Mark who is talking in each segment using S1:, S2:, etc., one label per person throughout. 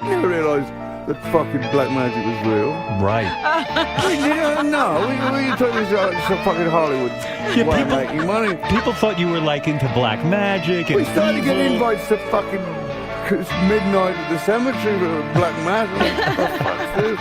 S1: never realised that fucking black magic was real.
S2: Right.
S1: No, we took this to fucking Hollywood.
S2: Yeah,
S1: Making money.
S2: people thought you were like into black magic and
S1: We started
S2: evil.
S1: getting invites to fucking midnight at the cemetery with black magic. What the fuck's this?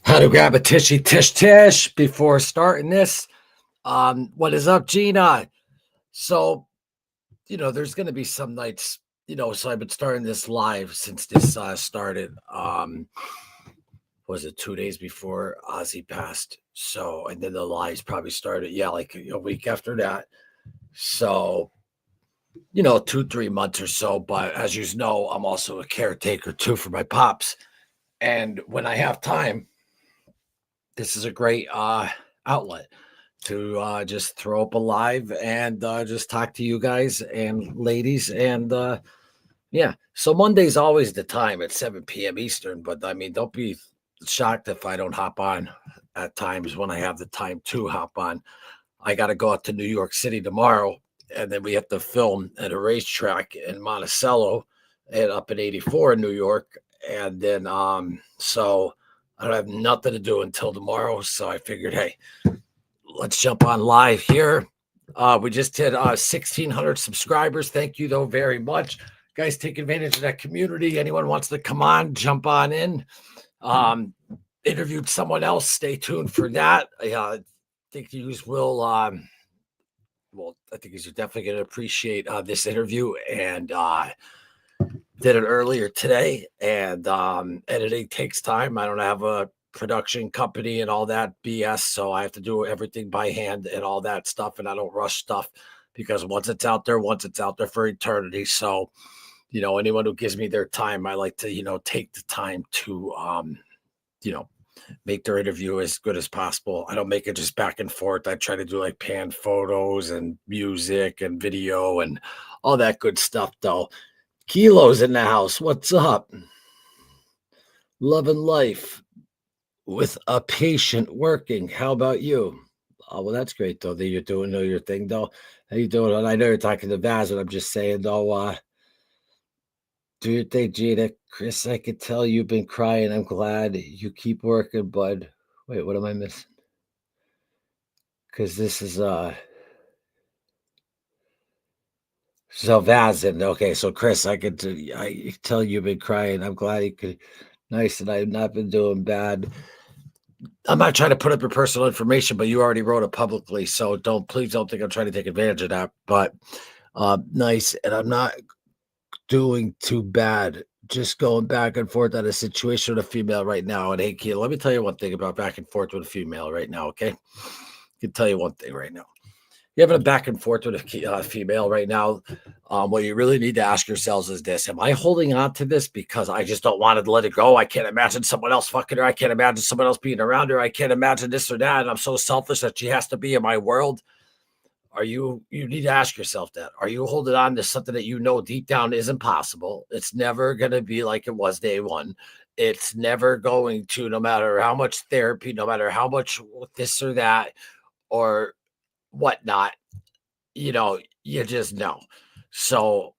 S3: How to grab a tishy tish before starting this. What is up, Gina? So, there's going to be some nights, so I've been starting this live since this started. Was it 2 days before Ozzy passed? So, and then the lives probably started, like a week after that. So, 2-3 months or so. But as you know, I'm also a caretaker too for my pops. And when I have time, this is a great outlet to just throw up a live and just talk to you guys and ladies. And so Monday's always the time at 7 p.m. Eastern. But I mean, don't be shocked if I don't hop on at times when I have the time to hop on. I got to go out to New York City tomorrow, and then we have to film at a racetrack in Monticello and up in 84 in New York. And then so I don't have nothing to do until tomorrow. So I figured, hey, let's jump on live here. We just hit 1,600 subscribers. Thank you, though, very much. Guys, take advantage of that community. Anyone wants to come on, jump on in. Interviewed someone else. Stay tuned for that. I think you will. I think you're definitely going to appreciate this interview. And did it earlier today, and editing takes time. I don't have a production company and all that BS, so I have to do everything by hand and all that stuff, and I don't rush stuff because once it's out there for eternity. So, anyone who gives me their time, I like to, take the time to, make their interview as good as possible. I don't make it just back and forth. I try to do like pan photos and music and video and all that good stuff, though. Kilo's in the house. What's up? Loving life with a patient working. How about you? Oh, well, that's great, though, that you're doing your thing, though. How you doing? And I know you're talking to Vaz, and I'm just saying, though, do your thing, Gina. Chris, I could tell you've been crying. I'm glad you keep working, bud. Wait, what am I missing? Because this is, So Vazin, okay. So Chris, I tell you've been crying. I'm glad you could. Nice, and I've not been doing bad. I'm not trying to put up your personal information, but you already wrote it publicly, so please don't think I'm trying to take advantage of that. But nice, and I'm not doing too bad. Just going back and forth on a situation with a female right now. And hey, Keith, let me tell you one thing about back and forth with a female right now. Okay, I can tell you one thing right now. You're having a back and forth with a female right now. What you really need to ask yourselves is this: am I holding on to this because I just don't want to let it go? I can't imagine someone else fucking her. I can't imagine someone else being around her. I can't imagine this or that. And I'm so selfish that she has to be in my world. You need to ask yourself that. Are you holding on to something that you know deep down isn't possible? It's never going to be like it was day one. It's never going to, no matter how much therapy, no matter how much this or that, or whatnot, you just know. So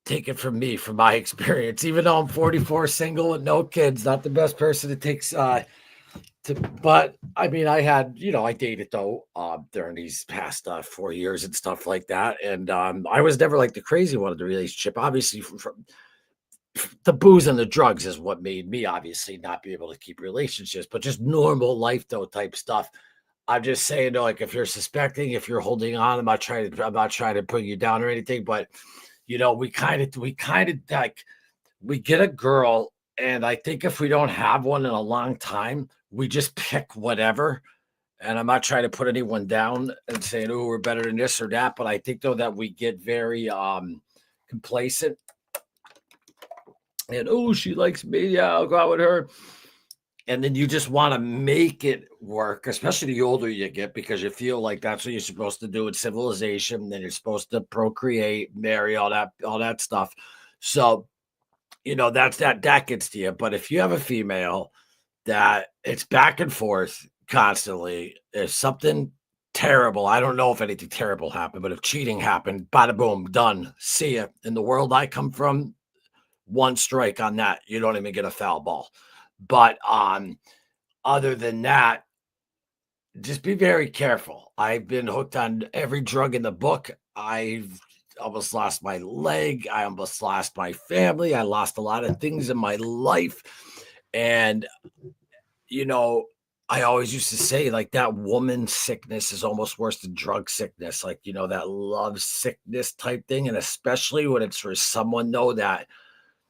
S3: take it from me, from my experience, even though I'm 44, single and no kids, not the best person it takes but I mean, I had, I dated though during these past 4 years and stuff like that. And I was never like the crazy one of the relationship. Obviously, from the booze and the drugs is what made me obviously not be able to keep relationships, but just normal life though type stuff. I'm just saying, though, like if you're suspecting, if you're holding on, I'm not trying to bring you down or anything, but we kind of like we get a girl, and I think if we don't have one in a long time, we just pick whatever, And I'm not trying to put anyone down and saying, oh, we're better than this or that. But I think though that we get very complacent and oh, she likes me. Yeah, I'll go out with her. And then you just want to make it work, especially the older you get, because you feel like that's what you're supposed to do in civilization. Then you're supposed to procreate, marry, all that stuff. So, that gets to you. But if you have a female that it's back and forth constantly, if something terrible, I don't know if anything terrible happened, but if cheating happened, bada boom, done. See ya. In the world I come from, one strike on that, you don't even get a foul ball. But other than that, just be very careful. I've been hooked on every drug in the book. I've almost lost my leg. I almost lost my family. I lost a lot of things in my life. And, I always used to say, like, that woman sickness is almost worse than drug sickness. Like, that love sickness type thing. And especially when it's for someone, though, that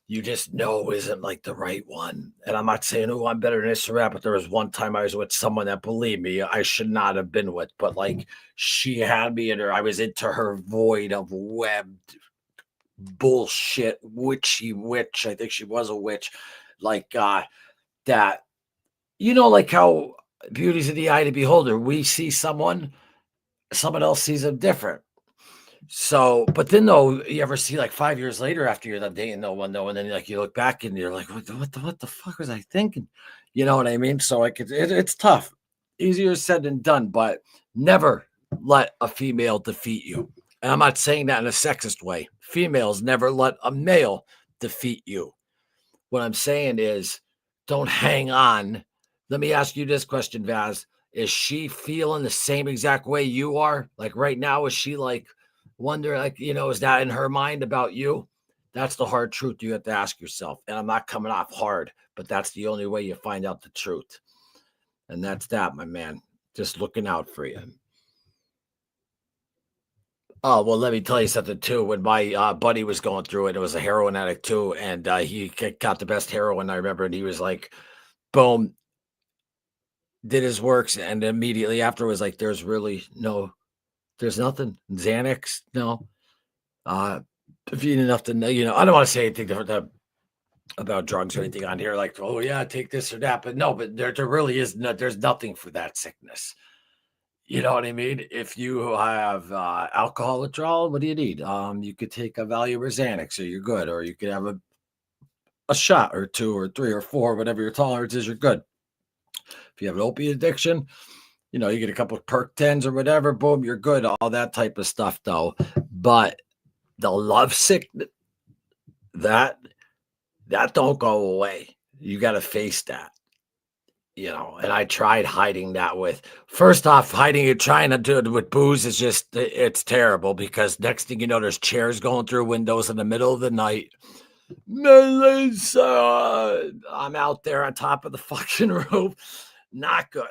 S3: you just know isn't like the right one. And I'm not saying, oh, I'm better than this or that, but there was one time I was with someone that, believe me, I should not have been with, but like she had me in her, I was into her void of webbed bullshit, witchy witch. I think she was a witch. Like that, like how beauty's in the eye of the beholder. We see someone else sees them different. So, but then though, you ever see like 5 years later after you're done dating no one though, and then like you look back and you're like, what the fuck was I thinking? You know what I mean? So like it's tough, easier said than done, but never let a female defeat you. And I'm not saying that in a sexist way. Females never let a male defeat you. What I'm saying is, don't hang on. Let me ask you this question, Vaz. Is she feeling the same exact way you are? Like right now, is she like wonder, like, is that in her mind about you? That's the hard truth you have to ask yourself. And I'm not coming off hard, but that's the only way you find out the truth. And that's that, my man. Just looking out for you. Oh, well, let me tell you something too. When my buddy was going through it, it was a heroin addict too. And he got the best heroin, I remember. And he was like, boom, did his works. And immediately after was like, there's nothing. Xanax, no. If you need enough to know, I don't want to say anything about drugs or anything on here, like, oh yeah, take this or that. But no, but there really is there's nothing for that sickness. You know what I mean? If you have alcohol withdrawal, what do you need? You could take a Valium or Xanax, or you're good, or you could have a shot or two or three or four, whatever your tolerance is, you're good. If you have an opiate addiction, you get a couple of perk 10s or whatever, boom, you're good. All that type of stuff, though. But the love sickness, that don't go away. You got to face that. And I tried hiding that first off, hiding it, trying to do it with booze is just, it's terrible because next thing you know, there's chairs going through windows in the middle of the night. Melissa, I'm out there on top of the fucking roof. Not good.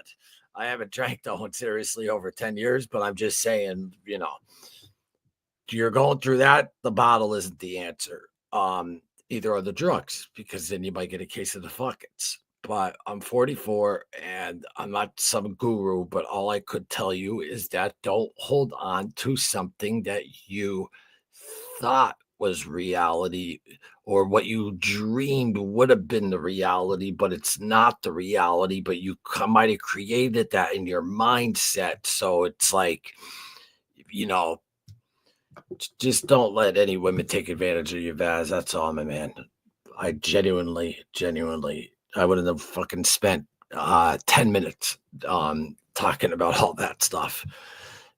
S3: I haven't drank though in seriously over 10 years, but I'm just saying, you're going through that. The bottle isn't the answer. Either are the drugs, because then you might get a case of the fuckets. But I'm 44 and I'm not some guru, but all I could tell you is that don't hold on to something that you thought was reality or what you dreamed would have been the reality, but it's not the reality, but you might have created that in your mindset. So it's like, just don't let any women take advantage of you, Vaz. That's all, my man. I genuinely, I would have fucking spent 10 minutes talking about all that stuff.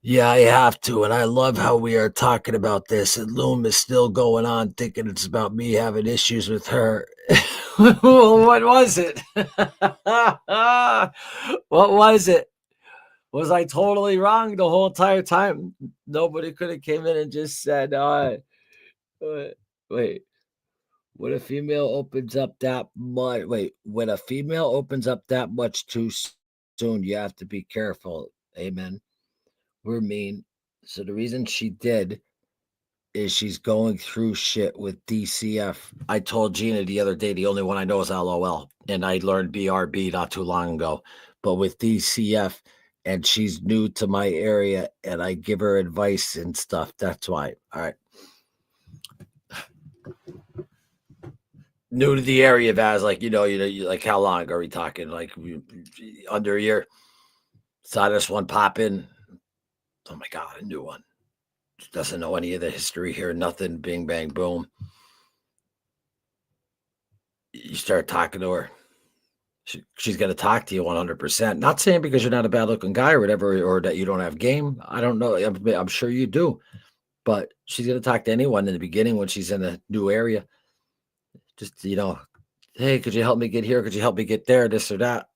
S3: Yeah, I have to. And I love how we are talking about this. And Loomis still going on thinking it's about me having issues with her. Well, what was it? What was it? Was I totally wrong the whole entire time? Nobody could have came in and just said, wait. When a female opens up that much, when a female opens up that much too soon, you have to be careful. Amen. We're mean. So the reason she did is she's going through shit with DCF. I told Gina the other day, the only one I know is LOL. And I learned BRB not too long ago. But with DCF, and she's new to my area, and I give her advice and stuff. That's why. All right. New to the area, Vaz, like, you like, how long are we talking? Like, under a year? Saw this one pop in. Oh my God, a new one. Doesn't know any of the history here, nothing. Bing, bang, boom. You start talking to her. She's going to talk to you 100%. Not saying because you're not a bad looking guy or whatever, or that you don't have game. I don't know. I'm sure you do. But she's going to talk to anyone in the beginning when she's in a new area. Just, hey, could you help me get here? Could you help me get there? This or that.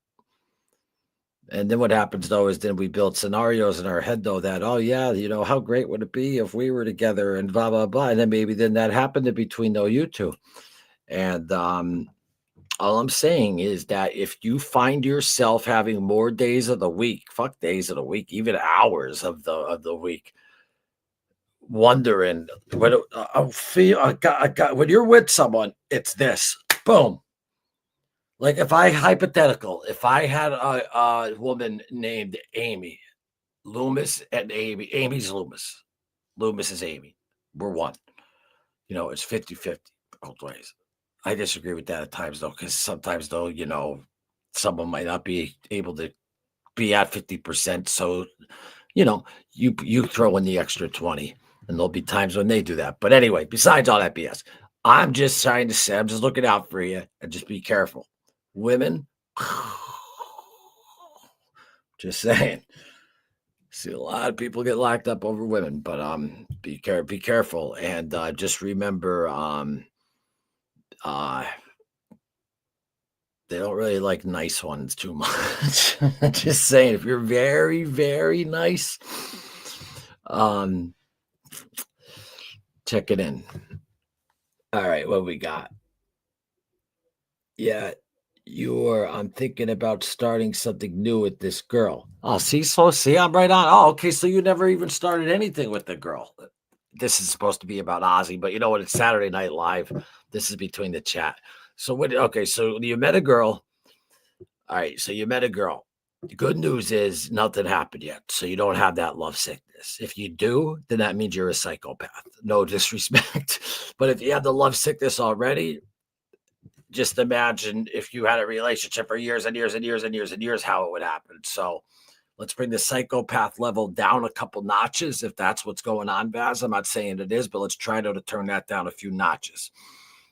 S3: And then what happens, though, is then we build scenarios in our head, though, that, oh, yeah, how great would it be if we were together and blah, blah, blah. And then maybe then that happened in between, though, you two. And all I'm saying is that if you find yourself having more days of the week, fuck days of the week, even hours of the week, wondering when I feel I got when you're with someone, it's this. Boom. Like if I had a woman named Amy, Loomis and Amy's Loomis. Loomis is Amy. We're one. It's 50-50 both ways. I disagree with that at times, though, because sometimes, though, someone might not be able to be at 50%. So, you throw in the extra 20, and there'll be times when they do that. But anyway, besides all that BS, I'm just trying to say, I'm just looking out for you, and just be careful. Women, just saying. See a lot of people get locked up over women, but be careful, and just remember, they don't really like nice ones too much. Just saying, if you're very, very nice, check it in. All right, what we got? Yeah, I'm thinking about starting something new with this girl. Oh, see, I'm right on. Oh, okay, so you never even started anything with the girl. This is supposed to be about Ozzy, but you know what? It's Saturday Night Live. This is between the chat. So so you met a girl. All right, so you met a girl. The good news is nothing happened yet, so you don't have that love sickness. If you do, then that means you're a psychopath. No disrespect, but if you have the love sickness already, just imagine if you had a relationship for years and years and years and years and years, how it would happen. So let's bring the psychopath level down a couple notches if that's what's going on, Baz. I'm not saying it is, but let's try to turn that down a few notches.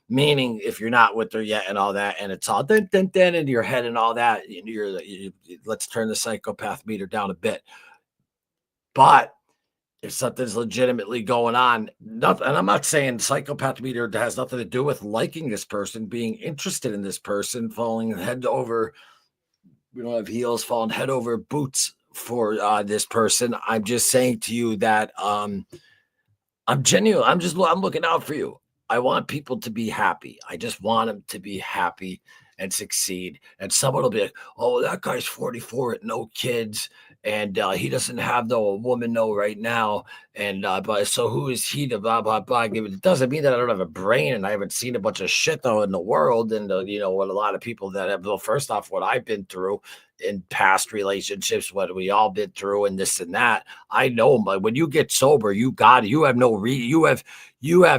S3: Meaning, if you're not with her yet and all that, and it's all dun, dun, dun in your head and all that, let's turn the psychopath meter down a bit. But if something's legitimately going on, nothing, and I'm not saying psychopath meter has nothing to do with liking this person, being interested in this person, falling head over, we don't have heels, falling head over boots for this person. I'm just saying to you that I'm genuine. I'm looking out for you. I want people to be happy. I just want them to be happy and succeed. And someone will be like, oh, that guy's 44 with no kids. And he doesn't have a woman right now. And but so who is he to blah, blah, blah. It doesn't mean that I don't have a brain and I haven't seen a bunch of shit though in the world. And what a lot of people that have, well, first off, what I've been through in past relationships, what we all been through and this and that. I know, but when you get sober, you have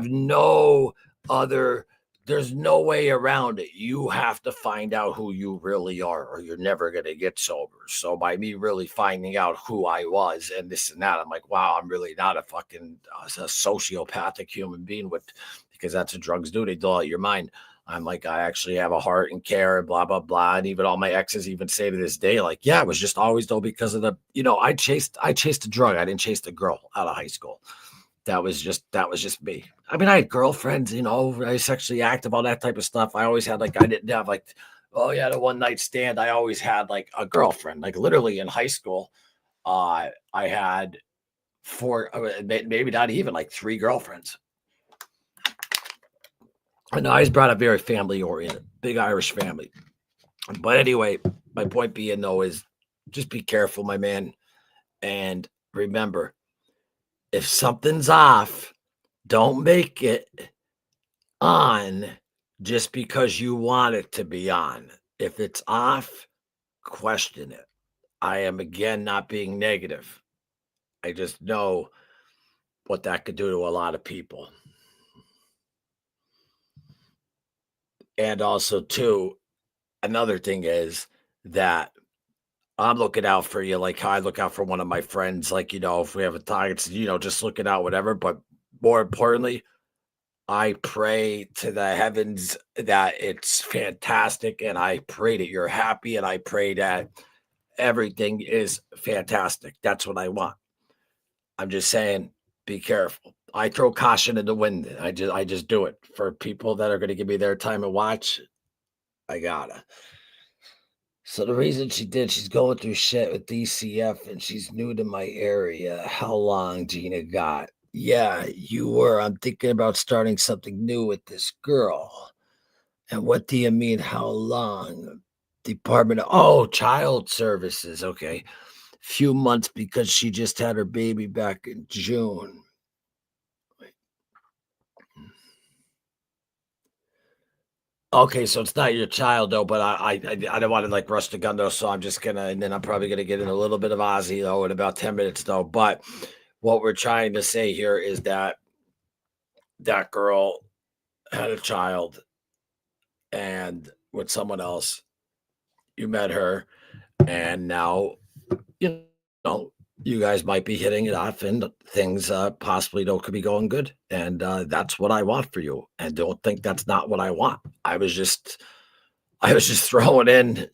S3: no other, there's no way around it. You have to find out who you really are, or you're never going to get sober. So by me really finding out who I was and this and that, I'm like, wow, I'm really not a fucking a sociopathic human being because that's what drugs do. They dull out your mind. I'm like, I actually have a heart and care and blah, blah, blah. And even all my exes even say to this day, like, yeah, it was just always though because of I chased a drug. I didn't chase the girl out of high school. That was just me. I mean, I had girlfriends, I sexually active, all that type of stuff. I always had I didn't have the one night stand. I always had a girlfriend, literally in high school. I had four, maybe not even 3 girlfriends. I know I was brought up very family oriented, big Irish family. But anyway, my point being though is just be careful, my man. And remember, if something's off, don't make it on just because you want it to be on. If it's off, question it. I am again not being negative. I just know what that could do to a lot of people. And also, too, another thing is that I'm looking out for you like how I look out for one of my friends. Like, if we have a tie, it's, just looking out, whatever. But more importantly, I pray to the heavens that it's fantastic. And I pray that you're happy. And I pray that everything is fantastic. That's what I want. I'm just saying, be careful. I throw caution in the wind. I just do it for people that are going to give me their time and watch. I gotta. So the reason she's going through shit with DCF and she's new to my area. How long, Gina got? Yeah, you were. I'm thinking about starting something new with this girl. And what do you mean, how long? Department of, Child Services. Okay. Few months because she just had her baby back in June. Okay, so it's not your child though, but I don't want to like rush the gun though, so I'm just gonna, and then I'm probably gonna get in a little bit of Ozzy though in about 10 minutes though. But what we're trying to say here is that that girl had a child and with someone else. You met her, and now you know you guys might be hitting it off, and things possibly don't could be going good. And that's what I want for you. And don't think that's not what I want. I was just throwing in,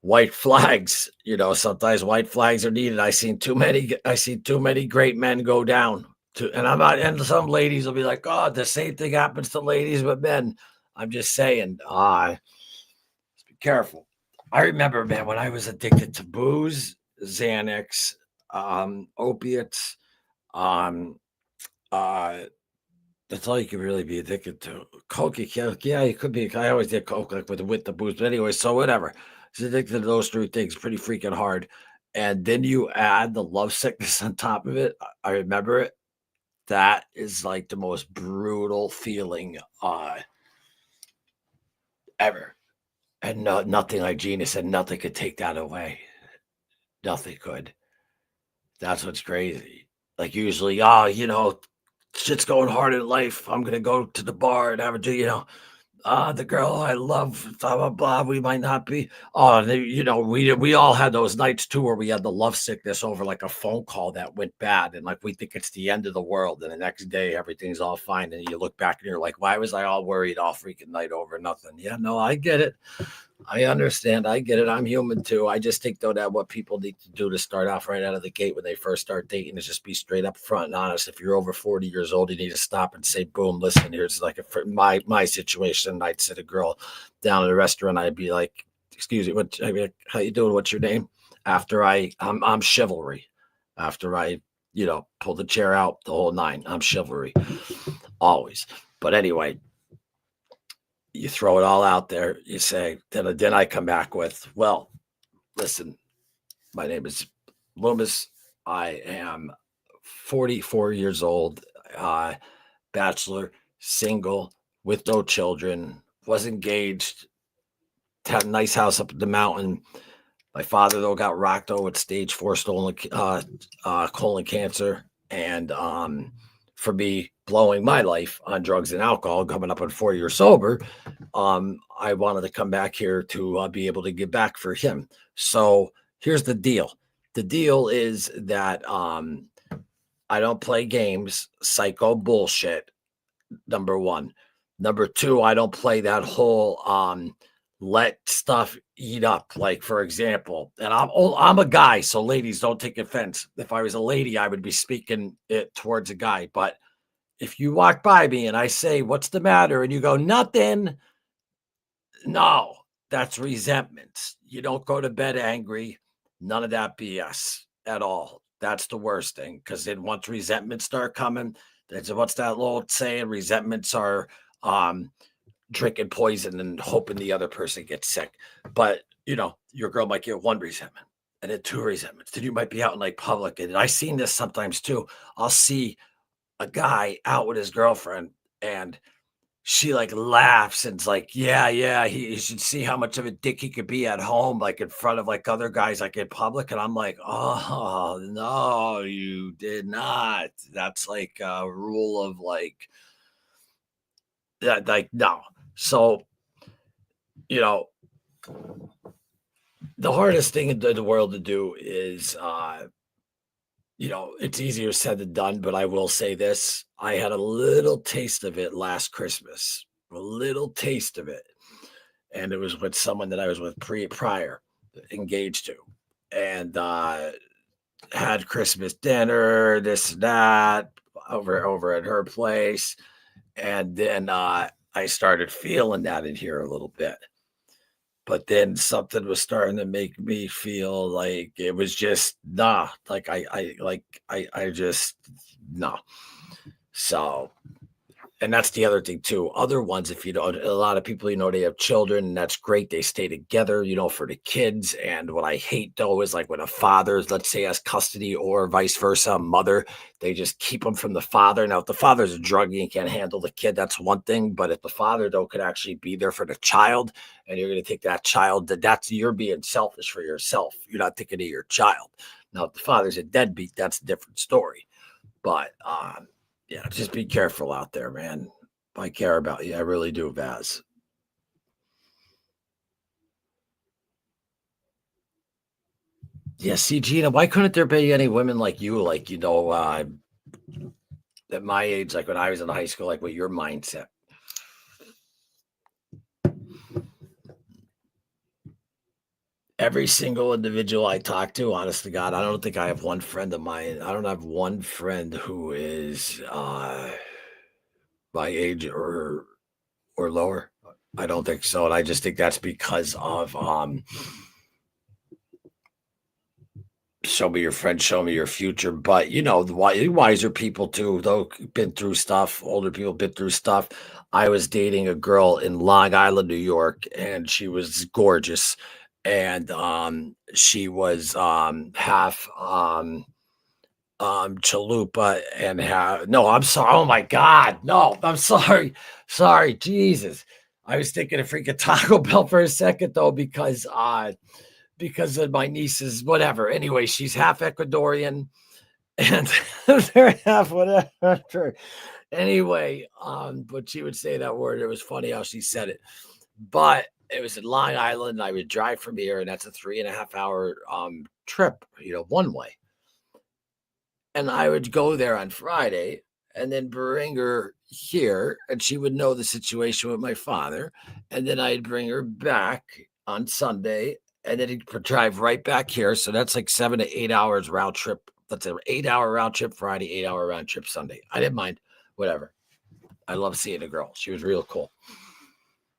S3: white flags. Sometimes white flags are needed. I see too many great men go down. And I'm not. And some ladies will be like, "Oh, the same thing happens to ladies with men." I'm just saying, be careful. I remember, man, when I was addicted to booze, Xanax, opiates, um, uh, that's all you can really be addicted to. Coke, yeah, you could be. I always did coke like with the booze, but anyway, so whatever. It's addicted to those three things, pretty freaking hard. And then you add the love sickness on top of it. I remember it. That is like the most brutal feeling ever. And nothing, like Gina said, nothing could take that away. Nothing could. That's what's crazy. Like usually, shit's going hard in life. I'm gonna go to the bar and have a do, the girl I love, blah blah blah. We might not be. We all had those nights too where we had the love sickness over like a phone call that went bad, and like we think it's the end of the world, and the next day everything's all fine, and you look back and you're like, why was I all worried all freaking night over nothing? Yeah, no, I get it. I understand. I get it. I'm human too. I just think though that what people need to do to start off right out of the gate when they first start dating is just be straight up front and honest. If you're over 40 years old, you need to stop and say, boom, listen, here's like my situation. I'd sit a girl down at a restaurant. I'd be like, excuse me, how you doing? What's your name? After I'm chivalry. After I, pull the chair out, the whole nine. I'm chivalry. Always. But anyway, you throw it all out there. You say, then I come back with, well, listen, my name is Loomis. I am 44 years old, bachelor, single, with no children, was engaged, had a nice house up in the mountain. My father, though, got rocked though with stage 4 colon cancer. And for me blowing my life on drugs and alcohol, coming up on 4 years sober, I wanted to come back here to be able to give back for him. So here's the deal. The deal is that I don't play games, psycho bullshit. Number one. Number two, I don't play that whole let stuff eat up. Like for example, and I'm a guy, so ladies don't take offense. If I was a lady, I would be speaking it towards a guy. But if you walk by me and I say, "What's the matter?" and you go, "Nothing," no, that's resentment. You don't go to bed angry. None of that BS at all. That's the worst thing. Because then once resentments start coming, that's what's that little saying? Resentments are drinking poison and hoping the other person gets sick. But your girl might get one resentment and then two resentments. Then you might be out in like public. And I've seen this sometimes too. I'll see a guy out with his girlfriend and she like laughs and it's like, yeah, he should see how much of a dick he could be at home, like in front of like other guys, like in public. And I'm like, oh no, you did not. That's like a rule of like that, like no. So, you know, the hardest thing in the world to do is it's easier said than done, but I will say this. I had a little taste of it last Christmas. A little taste of it. And it was with someone that I was with prior, engaged to, and had Christmas dinner, this and that, over at her place, and then I started feeling that in here a little bit. But then something was starting to make me feel like it was just nah, like I just nah. So and that's the other thing too. Other ones, if you don't, a lot of people, they have children, and that's great. They stay together, for the kids. And what I hate though is like when a father, let's say, has custody or vice versa, a mother, they just keep them from the father. Now, if the father's a druggie and can't handle the kid, that's one thing. But if the father though could actually be there for the child, and you're going to take that child, that's you're being selfish for yourself. You're not thinking of your child. Now, if the father's a deadbeat, that's a different story. But yeah, just be careful out there, man. I care about you. I really do, Vaz. Yeah, see, Gina, why couldn't there be any women like you, like, at my age, like when I was in high school, like with your mindset? Every single individual I talk to, honest to God, I don't think I have one friend of mine. I don't have one friend who is my age or lower. I don't think so. And I just think that's because of show me your friend, show me your future. But the wiser people too, though, been through stuff. Older people been through stuff. I was dating a girl in Long Island, New York, and she was gorgeous. And she was half chalupa and half no, I'm sorry. Oh my God. No, I'm sorry. Sorry, Jesus. I was thinking of freaking Taco Bell for a second though, because of my niece's whatever. Anyway, she's half Ecuadorian and they're half whatever. Anyway, but she would say that word. It was funny how she said it. But it was in Long Island. I would drive from here, and that's a 3.5 hour trip, one way. And I would go there on Friday and then bring her here, and she would know the situation with my father. And then I'd bring her back on Sunday, and then he'd drive right back here. So that's like 7 to 8 hours round trip. That's an 8 hour round trip Friday, 8 hour round trip Sunday. I didn't mind, whatever. I love seeing a girl. She was real cool.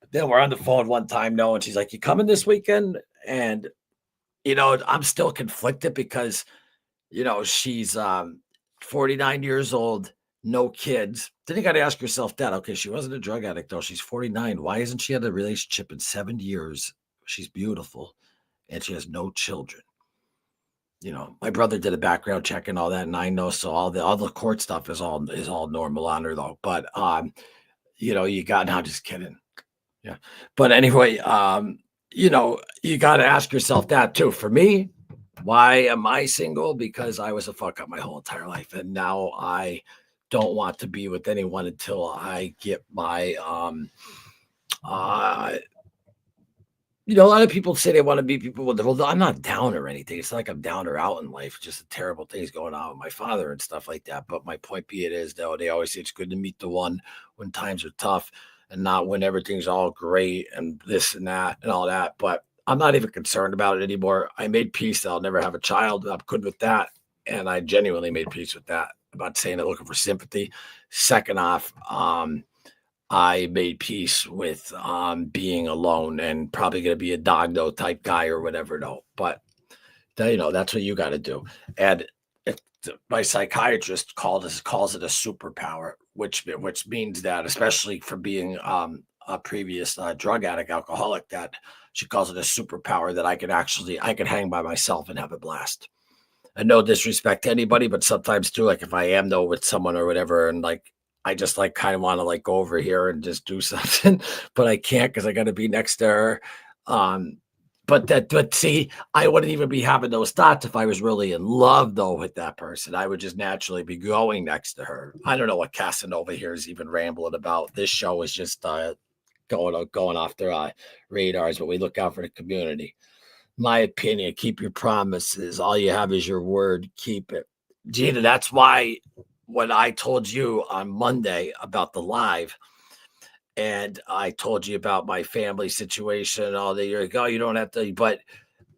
S3: But then we're on the phone one time, no, and she's like, "You coming this weekend?" And I'm still conflicted because she's 49 years old, no kids. Then you got to ask yourself that. Okay, she wasn't a drug addict though. She's 49. Why hasn't she had a relationship in 7 years? She's beautiful and she has no children. My brother did a background check and all that, and I know, so all the court stuff is all normal on her though. But you got no, just kidding. Yeah. But anyway, you got to ask yourself that too. For me, why am I single? Because I was a fuck up my whole entire life. And now I don't want to be with anyone until I get my, a lot of people say they want to be people with, well, I'm not down or anything. It's not like I'm down or out in life. Just the terrible things going on with my father and stuff like that. But my point being is, though, they always say it's good to meet the one when times are tough and not when everything's all great and this and that and all that. But I'm not even concerned about it anymore. I made peace that I'll never have a child. I'm good with that. And I genuinely made peace with that. I'm not saying it looking for sympathy. Second off, I made peace with being alone and probably going to be a dog though type guy or whatever though. But that's what you got to do. And my psychiatrist calls it a superpower, which means that, especially for being a previous drug addict, alcoholic, that she calls it a superpower that I could hang by myself and have a blast. And no disrespect to anybody, but sometimes too, like if I am though with someone or whatever, and like I just like kind of want to like go over here and just do something, but I can't because I got to be next to her. Um, but see, I wouldn't even be having those thoughts if I was really in love though with that person. I would just naturally be going next to her. I don't know what Casanova here is even rambling about. This show is just going off their radars, but we look out for the community. My opinion, keep your promises. All you have is your word. Keep it. Gina, that's why when I told you on Monday about the live, and I told you about my family situation and all that, you're like, oh, you don't have to, but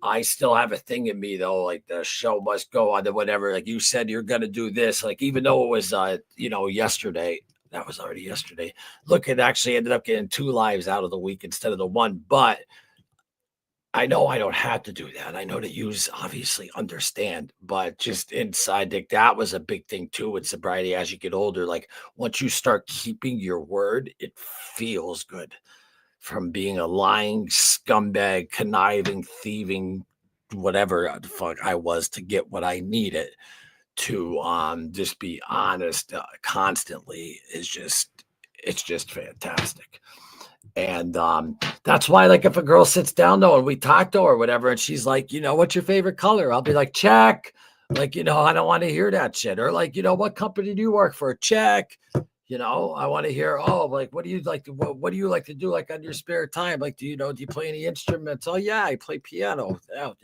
S3: I still have a thing in me though, like the show must go on to whatever. Like you said, you're gonna do this. Like even though it was yesterday, that was already yesterday. Look, it actually ended up getting 2 lives out of the week instead of the one, but I know I don't have to do that. I know that you obviously understand, but just inside, Dick, that was a big thing too with sobriety as you get older. Like once you start keeping your word, it feels good from being a lying scumbag, conniving, thieving, whatever the fuck I was to get what I needed to just be honest constantly it's just fantastic. And that's why, like, if a girl sits down though and we talk to her or whatever, and she's like, what's your favorite color? I'll be like, check. Like, I don't want to hear that shit. Or like, what company do you work for? Check. I want to hear, oh, like, what do you like to what do you like to do like on your spare time? Like, do you play any instruments? Oh yeah, I play piano. Oh,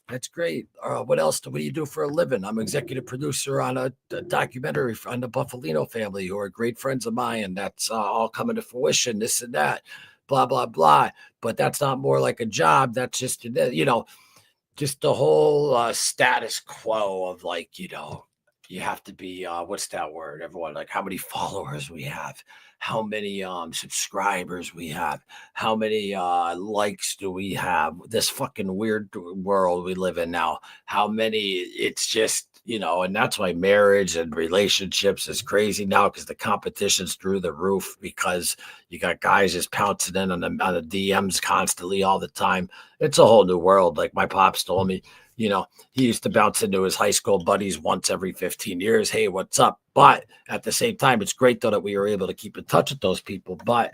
S3: that's great. What else? What do you do for a living? I'm executive producer on a documentary on the Buffalino family, who are great friends of mine, and that's all coming to fruition. This and that, blah blah blah. But that's not more like a job. That's just just the whole status quo of like you have to be what's that word? Everyone like how many followers we have, how many subscribers we have, how many likes do we have? This fucking weird world we live in now. How many? It's just and that's why marriage and relationships is crazy now because the competition's through the roof because you got guys just pouncing in on the DMs constantly all the time. It's a whole new world. Like my pops told me, he used to bounce into his high school buddies once every 15 years. Hey, what's up? But at the same time, it's great though that we were able to keep in touch with those people. But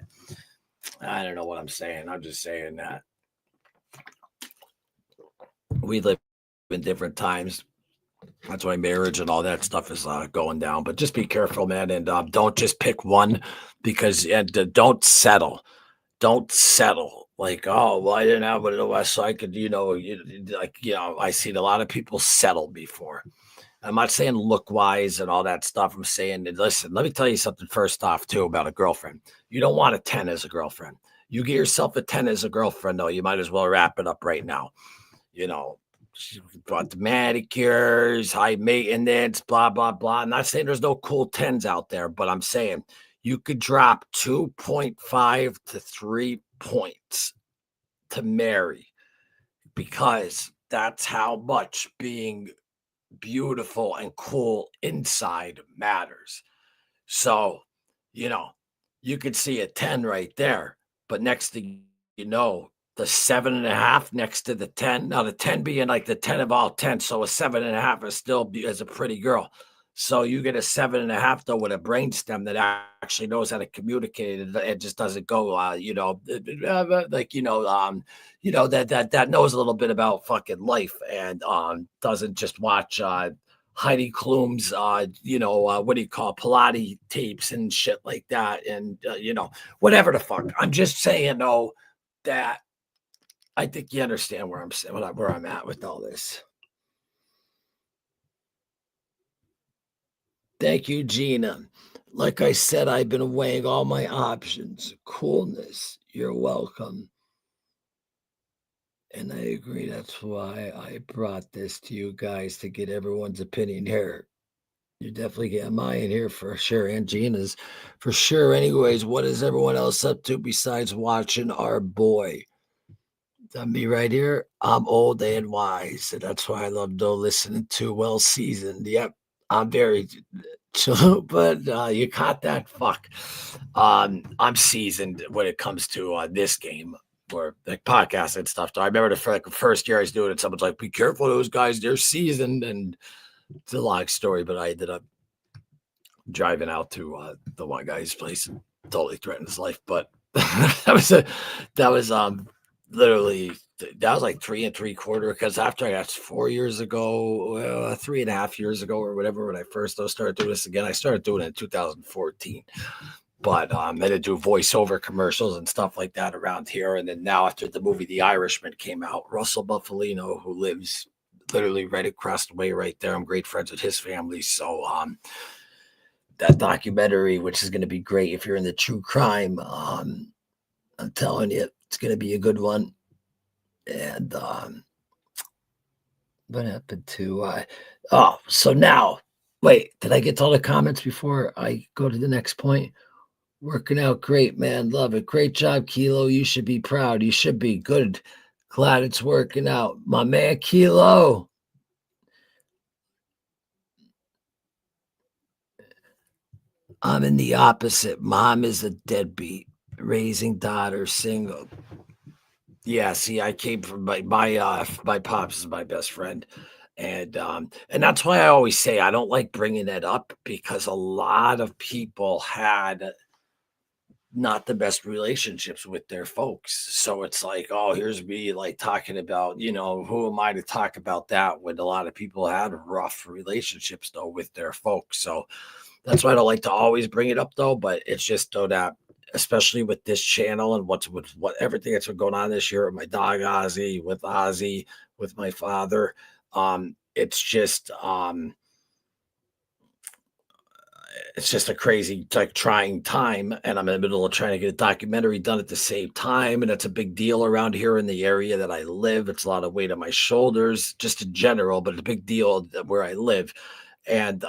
S3: I don't know what I'm saying. I'm just saying that we live in different times. That's why marriage and all that stuff is going down. But just be careful, man, and don't just pick one because don't settle. Don't settle. Like, oh, well, I didn't have it in the West, so I could, I seen a lot of people settle before. I'm not saying look wise and all that stuff. I'm saying, listen, let me tell you something first off, too, about a girlfriend. You don't want a 10 as a girlfriend. You get yourself a 10 as a girlfriend, though, you might as well wrap it up right now. She brought the manicures, high maintenance, blah, blah, blah. I'm not saying there's no cool 10s out there, but I'm saying you could drop 2.5 to 3 points to marry because that's how much being beautiful and cool inside matters. So, you could see a 10 right there, but next thing the 7.5 next to the 10. Now the 10 being like the 10 of all 10. So a 7.5 is still as a pretty girl. So you get a 7.5 though with a brainstem that actually knows how to communicate. It just doesn't go, that knows a little bit about fucking life and doesn't just watch Heidi Klum's, what do you call Pilates tapes and shit like that, and whatever the fuck. I'm just saying though that I think you understand where I'm at with all this. Thank you, Gina. Like I said, I've been weighing all my options. Coolness. You're welcome. And I agree. That's why I brought this to you guys to get everyone's opinion here. You're definitely getting mine here for sure. And Gina's for sure. Anyways, what is everyone else up to besides watching our boy? Me right here. I'm old and wise. And that's why I love listening to Well Seasoned. Yep. I'm very chill, but you caught that. Fuck. I'm seasoned when it comes to this game or like podcast and stuff. I remember the first year I was doing it, someone's like, be careful, those guys, they're seasoned. And it's a long story, but I ended up driving out to the one guy's place and totally threatened his life. But that was literally that was like 3 3/4 because after I got 4 years ago, 3.5 years ago or whatever, when I first started doing this again, I started doing it in 2014. But I did do voiceover commercials and stuff like that around here. And then now after the movie The Irishman came out, Russell Buffalino, who lives literally right across the way right there, I'm great friends with his family. So that documentary, which is going to be great if you're in the true crime, I'm telling you, it's going to be a good one. And what happened to so now, wait, did I get to all the comments before I go to the next point? Working out great, man. Love it. Great job, Kilo. You should be proud. You should be good. Glad it's working out. My man, Kilo. I'm in the opposite. Mom is a deadbeat, raising daughter single. Yeah, see, I came from my pops is my best friend. And that's why I always say I don't like bringing that up because a lot of people had not the best relationships with their folks. So it's like, oh, here's me like talking about, who am I to talk about that when a lot of people had rough relationships though with their folks. So that's why I don't like to always bring it up though, but it's just so that especially with this channel and what's with what everything that's been going on this year with my dog Ozzy, with my father. It's just a crazy, like trying time. And I'm in the middle of trying to get a documentary done at the same time. And it's a big deal around here in the area that I live. It's a lot of weight on my shoulders, just in general, but it's a big deal where I live. And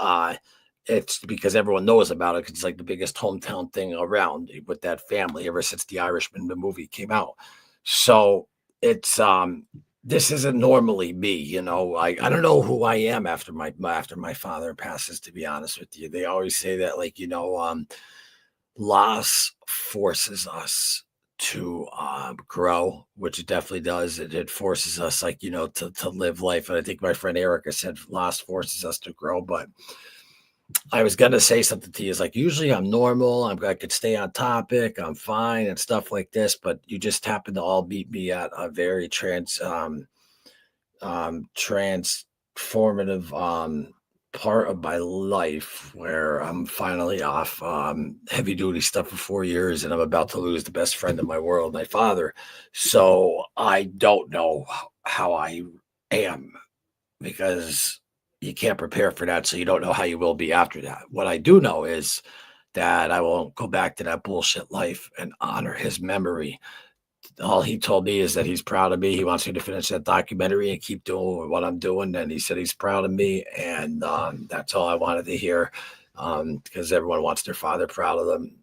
S3: it's because everyone knows about it. 'Cause it's like the biggest hometown thing around with that family ever since The Irishman, the movie came out. So it's this isn't normally me, I don't know who I am after my father passes, to be honest with you. They always say that, like, loss forces us to grow, which it definitely does. It forces us, like, to live life. And I think my friend Erica said loss forces us to grow. But I was gonna say something to you. Is like usually I'm normal. I could stay on topic. I'm fine and stuff like this. But you just happen to all beat me at a very transformative part of my life where I'm finally off heavy duty stuff for 4 years, and I'm about to lose the best friend in my world, my father. So I don't know how I am because you can't prepare for that. So you don't know how you will be after that. What I do know is that I won't go back to that bullshit life and honor his memory. All he told me is that he's proud of me. He wants me to finish that documentary and keep doing what I'm doing. And he said he's proud of me. And that's all I wanted to hear because everyone wants their father proud of them,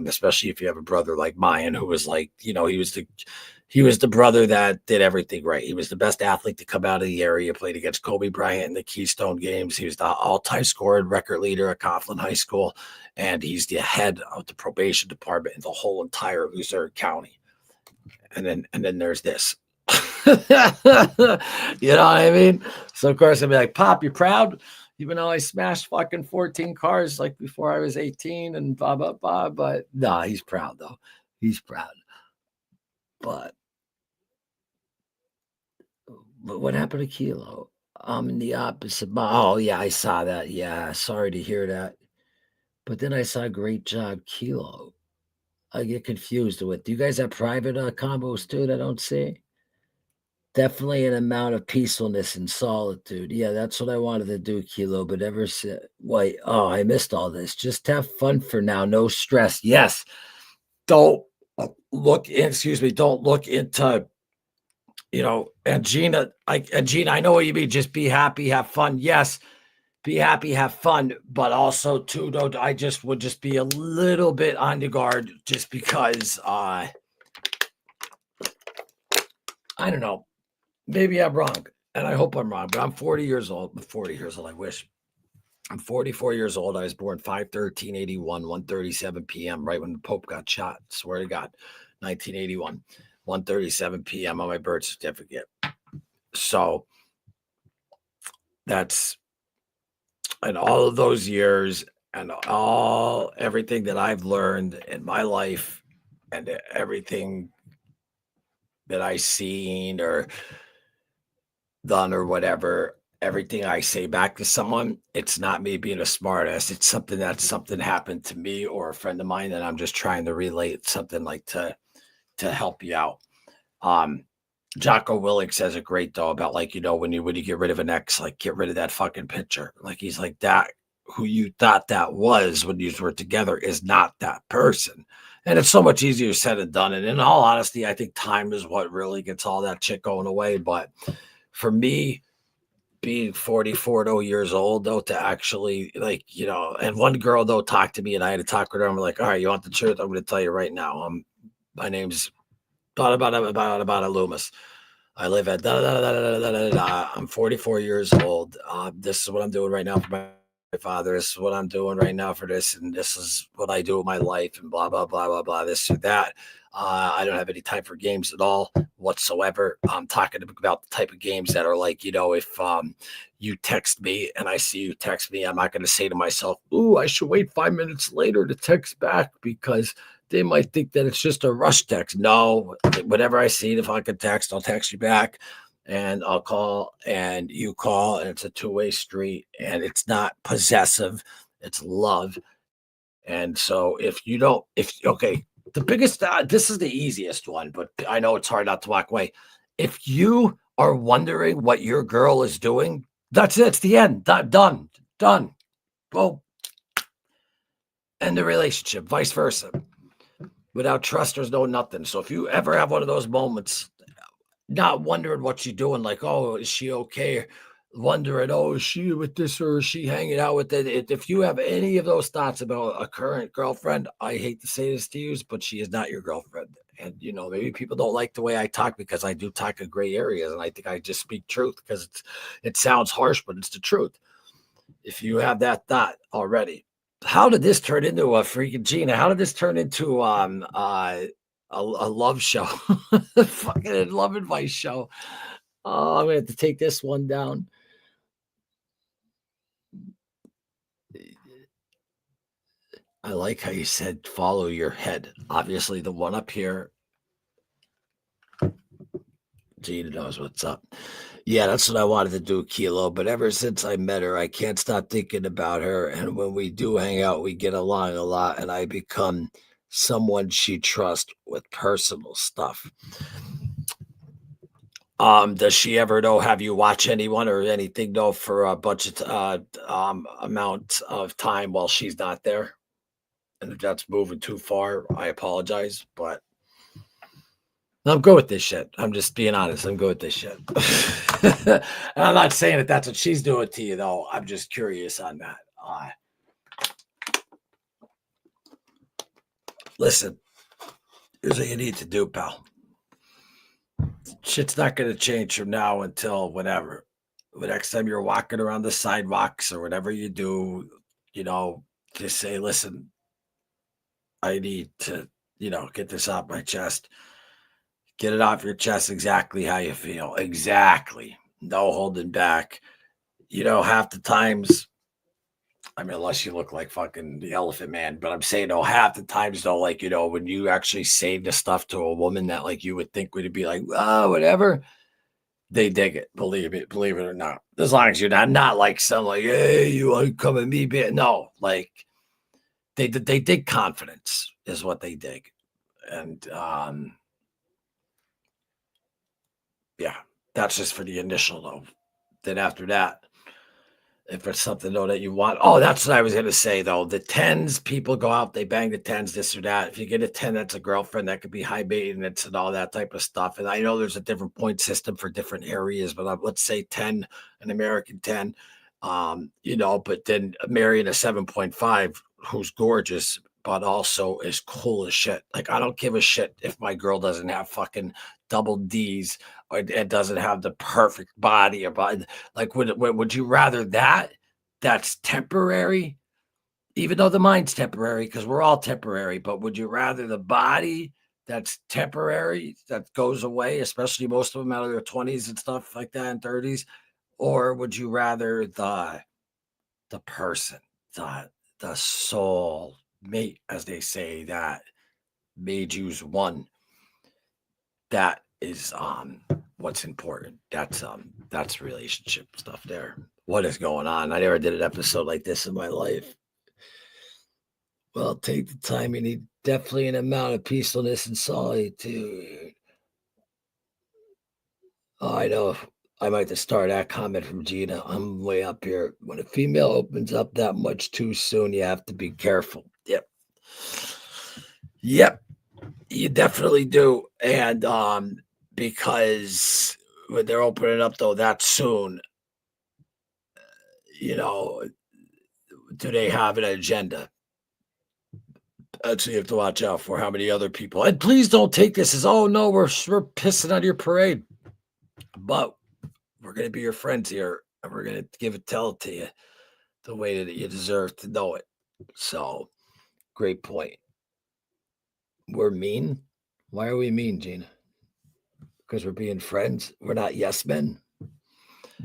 S3: especially if you have a brother like mine who was like, he was the brother that did everything right. He was the best athlete to come out of the area, played against Kobe Bryant in the Keystone games. He was the all-time scoring record leader at Coughlin High School. And he's the head of the probation department in the whole entire Luzerne County. And then there's this. You know what I mean? So of course I'd be like, Pop, you proud? Even though I smashed fucking 14 cars like before I was 18 and blah blah blah. But no, he's proud though. He's proud. But what happened to Kilo? I'm in the opposite. Oh yeah, I saw that. Yeah, sorry to hear that. But then I saw great job, Kilo. I get confused with. Do you guys have private combos too that I don't see? Definitely an amount of peacefulness and solitude. Yeah, that's what I wanted to do, Kilo. But ever since, wait, oh, I missed all this. Just have fun for now. No stress. Yes. Don't excuse me, don't look into, and Gina, I know what you mean. Just be happy, have fun. Yes. Be happy, have fun. But also, too, don't, I just would just be a little bit on the guard just because, I don't know. Maybe I'm wrong, and I hope I'm wrong, but I'm 40 years old. 40 years old, I wish. I'm 44 years old. I was born 5/13/81, 1:37 p.m., right when the Pope got shot. Swear to God, 1981, 1:37 p.m. on my birth certificate. So that's, and all of those years, and everything that I've learned in my life and everything that I seen or done or whatever, everything I say back to someone, it's not me being a smartass. It's something happened to me or a friend of mine, and I'm just trying to relate something like to help you out. Um, Jocko Willink says it great though about like, when you get rid of an ex, like get rid of that fucking picture. Like he's like that who you thought that was when you were together is not that person. And it's so much easier said than done. And in all honesty, I think time is what really gets all that shit going away. But for me, being 44 years old though, to actually like, and one girl though talked to me and I had to talk with her. I'm like, all right, you want the truth? I'm going to tell you right now. My name's about a Loomis. I live at I'm 44 years old. This is what I'm doing right now for my father. This is what I'm doing right now for this, and this is what I do with my life, and blah blah blah blah blah. This or that. I don't have any time for games at all whatsoever. I'm talking about the type of games that are like, if you text me and I see you text me, I'm not going to say to myself, "Ooh, I should wait 5 minutes later to text back," because they might think that it's just a rush text. No, whatever I see, if I can text, I'll text you back and I'll call and you call, and it's a two-way street, and it's not possessive, it's love. And so okay, the biggest, this is the easiest one, but I know it's hard not to walk away. If you are wondering what your girl is doing, that's it. It's the end. Done. Well, end the relationship, vice versa. Without trust, there's no nothing. So if you ever have one of those moments, not wondering what she's doing, like, oh, is she okay? Wondering, oh, is she with this or is she hanging out with it? If you have any of those thoughts about a current girlfriend, I hate to say this to you, but she is not your girlfriend. And, maybe people don't like the way I talk because I do talk in gray areas. And I think I just speak truth because it sounds harsh, but it's the truth. If you have that thought already, how did this turn into a freaking Gina? How did this turn into a love show? Fucking love advice show. Oh, I'm gonna have to take this one down. I like how you said follow your head. Obviously, the one up here, Gina knows what's up. Yeah, that's what I wanted to do, Kilo. But ever since I met her, I can't stop thinking about her. And when we do hang out, we get along a lot, and I become someone she trusts with personal stuff. Does she ever though have you watch anyone or anything though for a bunch of amount of time while she's not there? And if that's moving too far, I apologize, but I'm good with this shit. I'm just being honest. I'm good with this shit. And I'm not saying that that's what she's doing to you, though. I'm just curious on that. Listen, here's what you need to do, pal. Shit's not going to change from now until whenever. The next time you're walking around the sidewalks or whatever you do, just say, listen, I need to, get this off my chest. Get it off your chest exactly how you feel. Exactly. No holding back. Half the times, I mean, unless you look like fucking the Elephant Man, but I'm saying, half the times, though, like, when you actually say the stuff to a woman that, like, you would think would be like, oh, whatever, they dig it. Believe it or not. As long as you're not like some, like, hey, you want to come at me, bitch. No, like, they dig confidence is what they dig. And, yeah, that's just for the initial, though. Then after that, if it's something though that you want, that's what I was gonna say though. The tens, people go out, they bang the tens, this or that. If you get a 10, that's a girlfriend, that could be high maintenance and all that type of stuff. And I know there's a different point system for different areas, but let's say 10, an American 10, but then marrying a 7.5 who's gorgeous, but also is cool as shit. Like, I don't give a shit if my girl doesn't have fucking double D's or it doesn't have the perfect body or body. Like, would you rather that's temporary, even though the mind's temporary, because we're all temporary, but would you rather the body that's temporary, that goes away, especially most of them out of their 20s and stuff like that and 30s, or would you rather the person, the the soul mate, as they say, that made yous one. That is what's important. That's relationship stuff there. What is going on? I never did an episode like this in my life. Well, take the time. You need definitely an amount of peacefulness and solitude. Oh, I know. I might have to start that comment from Gina. I'm way up here. When a female opens up that much too soon, you have to be careful. Yep. Yep. You definitely do. And because when they're opening up though that soon, you know, do they have an agenda? That's what you have to watch out for. How many other people? And please don't take this as, oh no, we're pissing on your parade. But we're gonna be your friends here, and we're gonna tell it to you the way that you deserve to know it. So, great point. We're mean. Why are we mean, Gina? Because we're being friends. We're not yes men.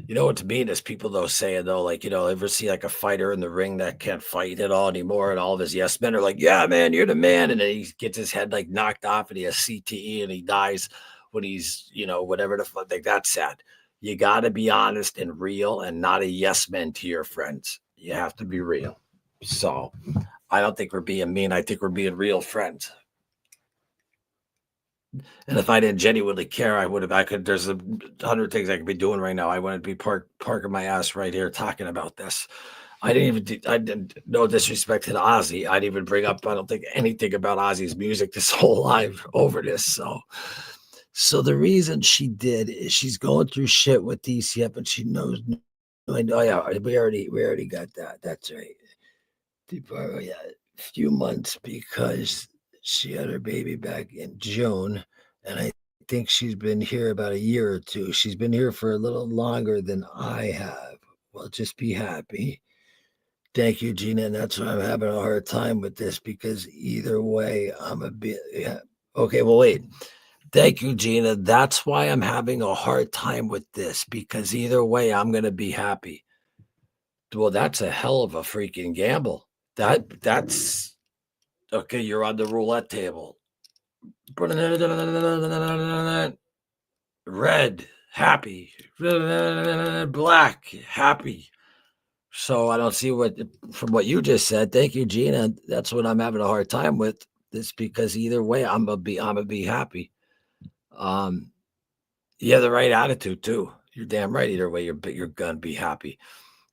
S3: You know what's mean is people though saying though, like, ever see like a fighter in the ring that can't fight at all anymore, and all of his yes men are like, yeah, man, you're the man, and then he gets his head like knocked off, and he has CTE, and he dies when he's, whatever the fuck. Like, that's sad. You got to be honest and real, and not a yes man to your friends. You have to be real. So, I don't think we're being mean. I think we're being real friends. And if I didn't genuinely care, there's 100 things I could be doing right now. I wouldn't be parking my ass right here talking about this. I didn't, no disrespect to Ozzy. I didn't even bring up, I don't think anything about Ozzy's music this whole live over this. So the reason she did is she's going through shit with DCF, and she knows. Oh yeah, we already got that. That's right. Oh yeah, a few months because she had her baby back in June, and I think she's been here about a year or two. She's been here for a little longer than I have. Well, just be happy. Thank you, Gina. And that's why I'm having a hard time with this, because either way, I'm a bit. Yeah. Okay, well, wait. Thank you, Gina. That's why I'm having a hard time with this, because either way, I'm going to be happy. Well, that's a hell of a freaking gamble. That's okay. You're on the roulette table. Red, happy. Black, happy. So I don't see from what you just said. Thank you, Gina. That's what I'm having a hard time with. This, because either way, I'm gonna be happy. You have the right attitude too. You're damn right. Either way, you're gonna be happy.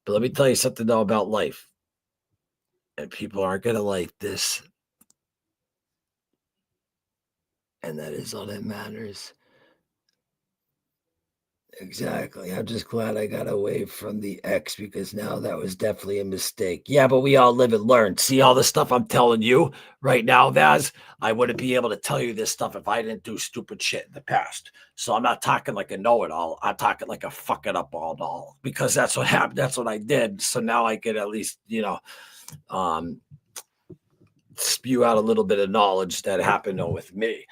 S3: But let me tell you something though about life. And people aren't gonna like this. And that is all that matters. Exactly. I'm just glad I got away from the ex, because now that was definitely a mistake. Yeah, but we all live and learn. See all the stuff I'm telling you right now, Vaz? I wouldn't be able to tell you this stuff if I didn't do stupid shit in the past. So I'm not talking like a know-it-all. I'm talking like a fuck it up all, because that's what happened. That's what I did. So now I could at least, spew out a little bit of knowledge that happened with me.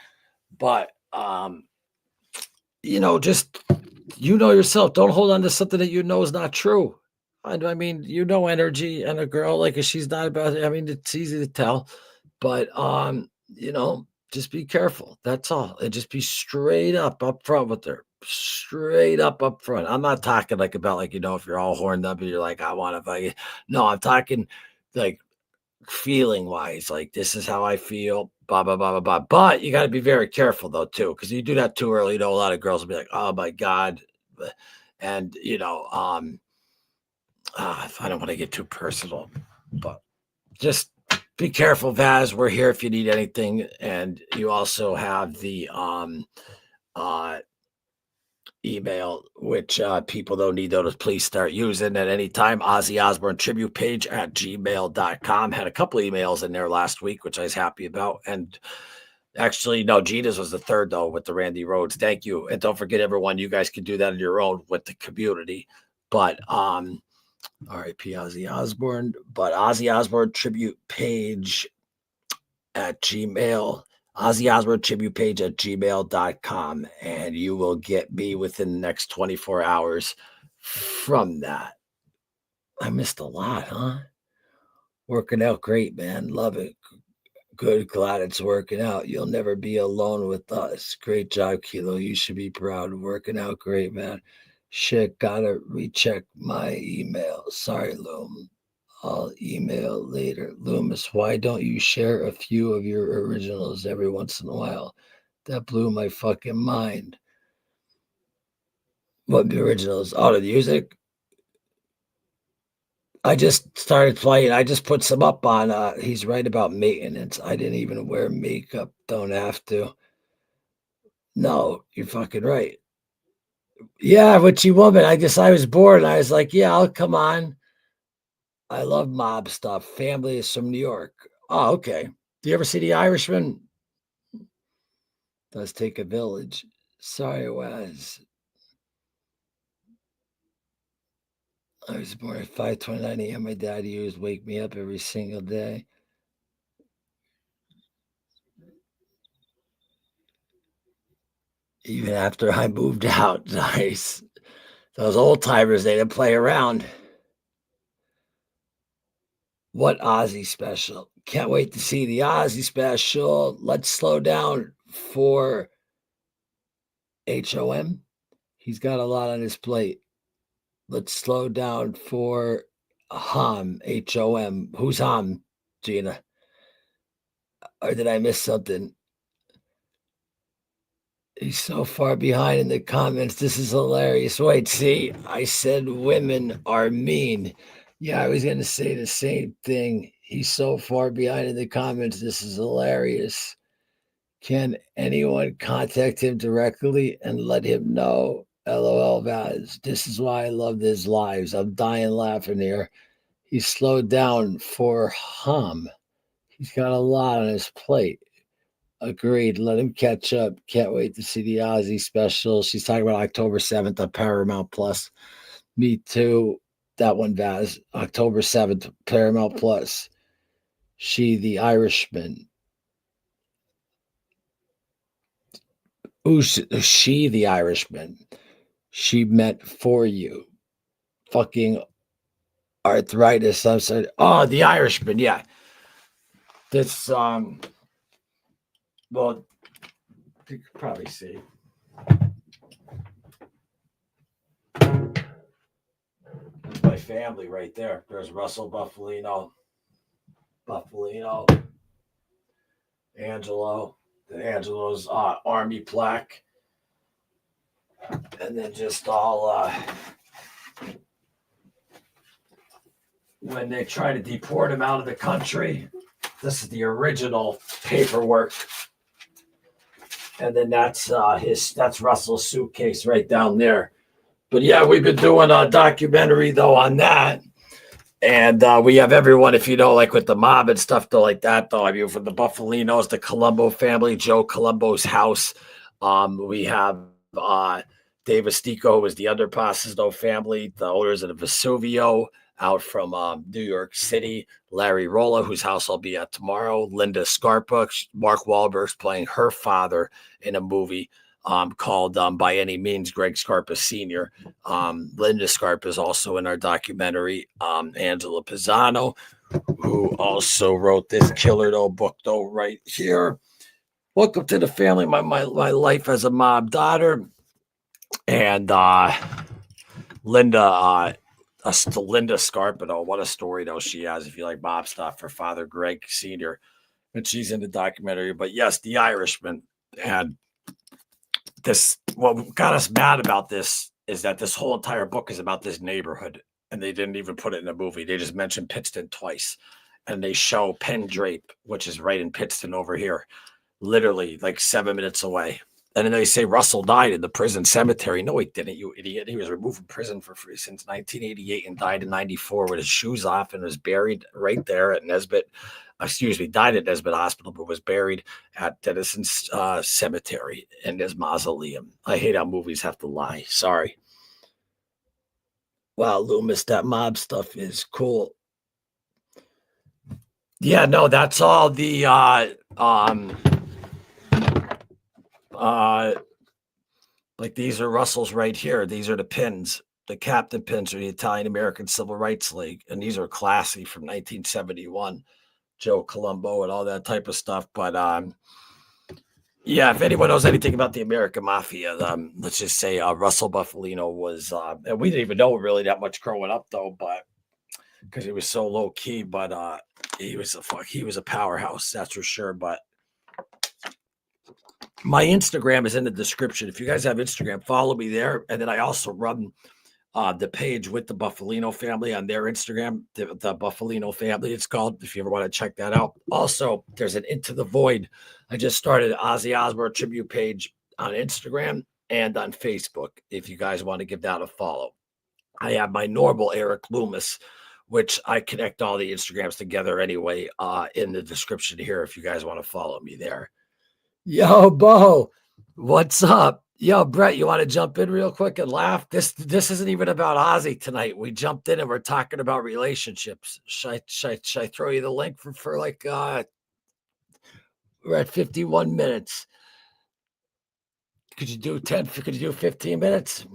S3: But just yourself. Don't hold on to something that is not true. I mean, energy and a girl, like, if she's not about it, I mean, it's easy to tell. But just be careful. That's all. And just be straight up front with her. Straight up front. I'm not talking like about, like, if you're all horned up and you're like, I want to fuck you. No, I'm talking like feeling wise, like, this is how I feel, blah blah blah blah blah. But you got to be very careful though too, because you do that too early, a lot of girls will be like, oh my god. And I don't want to get too personal, but just be careful, Vaz. We're here if you need anything. And you also have the email, which people don't need those, please start using at any time. Ozzy Osbourne tribute page at gmail.com. Had a couple emails in there last week, which I was happy about. And actually, no, Gina's was the third though, with the Randy Rhodes. Thank you. And don't forget, everyone, you guys can do that on your own with the community. But R.I.P. Ozzy Osbourne. But Ozzy Osbourne tribute page at Gmail. Ozzy Osbourne tribute page at gmail.com, and you will get me within the next 24 hours from that. I missed a lot, huh? Working out great, man. Love it. Good. Glad it's working out. You'll never be alone with us. Great job, Kilo. You should be proud. Working out great, man. Shit, gotta recheck my email. Sorry, Loom. I'll email later. Loomis, why don't you share a few of your originals every once in a while? That blew my fucking mind. What the originals? Oh, the music? I just started playing. I just put some up on he's right about maintenance. I didn't even wear makeup. Don't have to. No, you're fucking right. Yeah, Witchy Woman. I was bored and I was like, yeah, I'll come on. I love mob stuff. Family is from New York. Oh, okay. Do you ever see The Irishman? Does take a village. Sorry, I was born at 5:29 a.m. My dad used to wake me up every single day. Even after I moved out. Nice. Those old timers, they didn't play around. What Ozzy special? Can't wait to see the Ozzy special. Let's slow down for HOM. He's got a lot on his plate. Let's slow down for HOM. Who's Hom, Gina? Or did I miss something? He's so far behind in the comments. This is hilarious. Wait, see, I said women are mean. Yeah, I was going to say the same thing. He's so far behind in the comments. This is hilarious. Can anyone contact him directly and let him know? LOL, Vaz. This is why I love his lives. I'm dying laughing here. He's slowed down for hum. He's got a lot on his plate. Agreed. Let him catch up. Can't wait to see the Ozzy special. She's talking about October 7th on Paramount Plus. Me too. That one, Vaz. October 7th, Paramount Plus. She, the Irishman. Who's she, the Irishman? She meant for you. Fucking arthritis. I'm sorry. Oh, the Irishman. Yeah. This, well, you could probably see. That's my family right there. There's Russell Buffalino, Angelo, Angelo's army plaque, and then just all when they try to deport him out of the country. This is the original paperwork, and then that's Russell's suitcase right down there. But yeah, we've been doing a documentary though on that. And we have everyone, if you know, like with the mob and stuff, though, like that, though. I mean, from the Buffalinos, the Colombo family, Joe Colombo's house. We have Dave Estico, who was the Underpassisno family, the owners of the Vesuvio out from New York City. Larry Rolla, whose house I'll be at tomorrow. Linda Scarpa, Mark Wahlberg's playing her father in a movie called By Any Means, Greg Scarpa Sr. Linda Scarpa is also in our documentary. Angela Pisano, who also wrote this killer book right here. Welcome to the family, my life as a mob daughter. And Linda Scarpa, what a story she has if you like mob stuff, for Father Greg Sr. And she's in the documentary. But yes, The Irishman. And what got us mad about this is that this whole entire book is about this neighborhood, and they didn't even put it in a movie. They just mentioned Pittston twice, and they show Penn Drape, which is right in Pittston over here, literally like 7 minutes away. And then they say Russell died in the prison cemetery. No, he didn't, you idiot. He was removed from prison for free since 1988 and died in 94 with his shoes off and was buried right there at Nesbitt. Died at Nesbitt Hospital, but was buried at Dennison's cemetery in his mausoleum. I hate how movies have to lie. Sorry. Wow, Loomis, that mob stuff is cool. Yeah, no, that's all the like these are Russell's right here. These are the pins. the captain pins are the Italian American Civil Rights League, and these are classy from 1971, Joe Colombo and all that type of stuff. But yeah, if anyone knows anything about the American Mafia, let's just say Russell Buffalino was, and we didn't even know really that much growing up though, but because he was so low key, but he was a powerhouse, that's for sure. But my Instagram is in the description. If you guys have Instagram, follow me there. And then I also run the page with the Buffalino family on their Instagram, the Buffalino family, it's called, if you ever want to check that out. Also, there's an Into the Void. I just started an Ozzy Osbourne tribute page on Instagram and on Facebook, if you guys want to give that a follow. I have my normal Eric Loomis, which I connect all the Instagrams together anyway, in the description here, if you guys want to follow me there. Yo, Bo, what's up? Yo, Brett, you want to jump in real quick and laugh? This isn't even about Ozzy tonight. We jumped in and we're talking about relationships. Should I throw you the link for like we're at 51 minutes. Could you do 10? Could you do 15 minutes?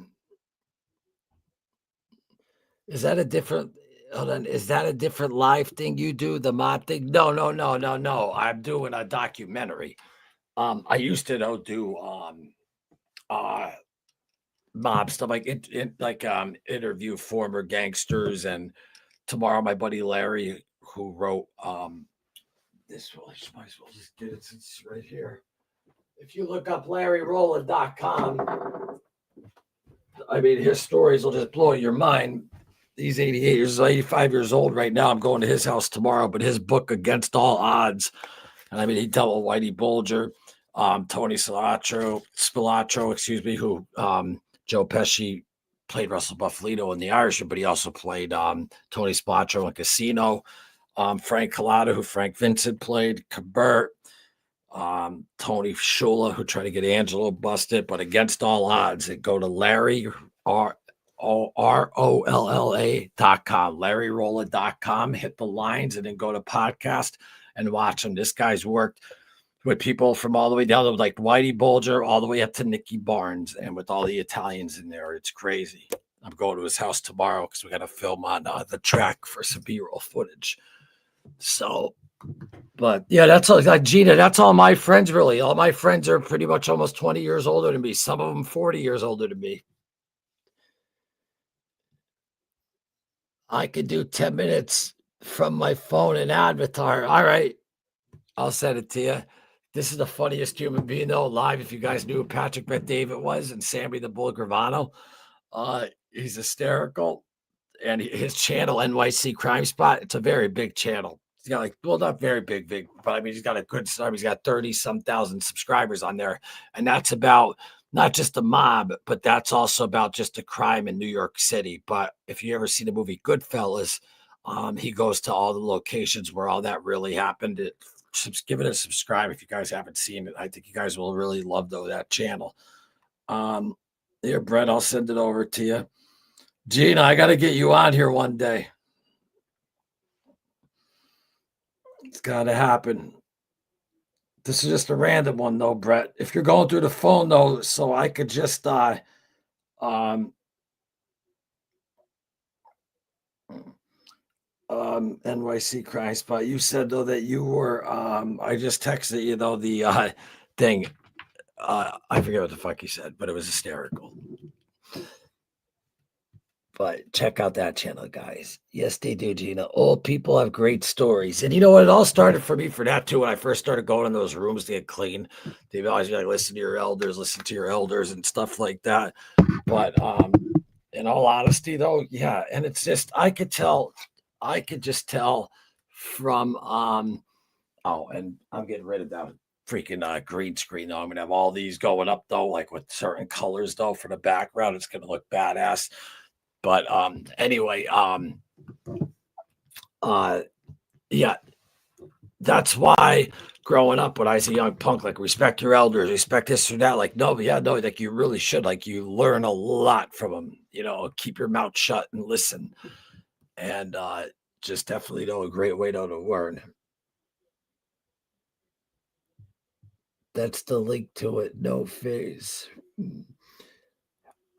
S3: Is that a different hold on? Is that a different live thing you do? The mob thing? No. I'm doing a documentary. I used to do uh mob stuff like interview former gangsters. And tomorrow my buddy Larry, who wrote this, well, I might as well just get it since it's right here. If you look up LarryRolla.com, I mean, his stories will just blow your mind. He's 85 years old right now. I'm going to his house tomorrow, but his book, Against All Odds, and I mean, he dealt with Whitey Bulger, Tony Spilotro, excuse me, who Joe Pesci played Russell Buffalino in The Irishman, but he also played Tony Spilotro in Casino. Frank Collada, who Frank Vincent played, Cabert, Tony Shula, who tried to get Angelo busted, but Against All Odds, and go to Larry ROLLA.com, LarryRolla.com, hit the lines, and then go to podcast and watch him. This guy's worked with people from all the way down to like Whitey Bulger, all the way up to Nicky Barnes, and with all the Italians in there. It's crazy. I'm going to his house tomorrow because we got to film on the track for some B-roll footage. So, but yeah, that's all. Like Gina, that's all my friends really. All my friends are pretty much almost 20 years older than me. Some of them 40 years older than me. I could do 10 minutes from my phone and avatar. All right. I'll send it to you. This is the funniest human being though alive. If you guys knew who Patrick Bet David was and Sammy the Bull Gravano, he's hysterical. And his channel, NYC Crime Spot, it's a very big channel. He's got not very big, but I mean, he's got a good start. He's got 30-some thousand subscribers on there. And that's about not just the mob, but that's also about just the crime in New York City. But if you ever see the movie Goodfellas, he goes to all the locations where all that really happened. Give it a subscribe if you guys haven't seen it. I think you guys will really love that channel. Here, Brett, I'll send it over to you. Gina, I got to get you on here one day. It's got to happen. This is just a random one, though, Brett. If you're going through the phone, though, so I could just NYC Crime Spot. You said though that you were. I just texted you though the thing. I forget what the fuck you said, but it was hysterical. But check out that channel, guys. Yes, they do, Gina. Old people have great stories. And you know what? It all started for me for that, too. When I first started going in those rooms to get clean, they'd always be like, listen to your elders, and stuff like that. But in all honesty, though, yeah. And it's just, I could just tell from, and I'm getting rid of that freaking green screen, though. I'm going to have all these going up, though, like with certain colors, though, for the background. It's going to look badass. But anyway, yeah, that's why growing up when I was a young punk, like respect your elders, respect this or that. Like, no, like you really should. Like you learn a lot from them. Keep your mouth shut and listen. And just definitely a great way to learn. That's the link to it. No face.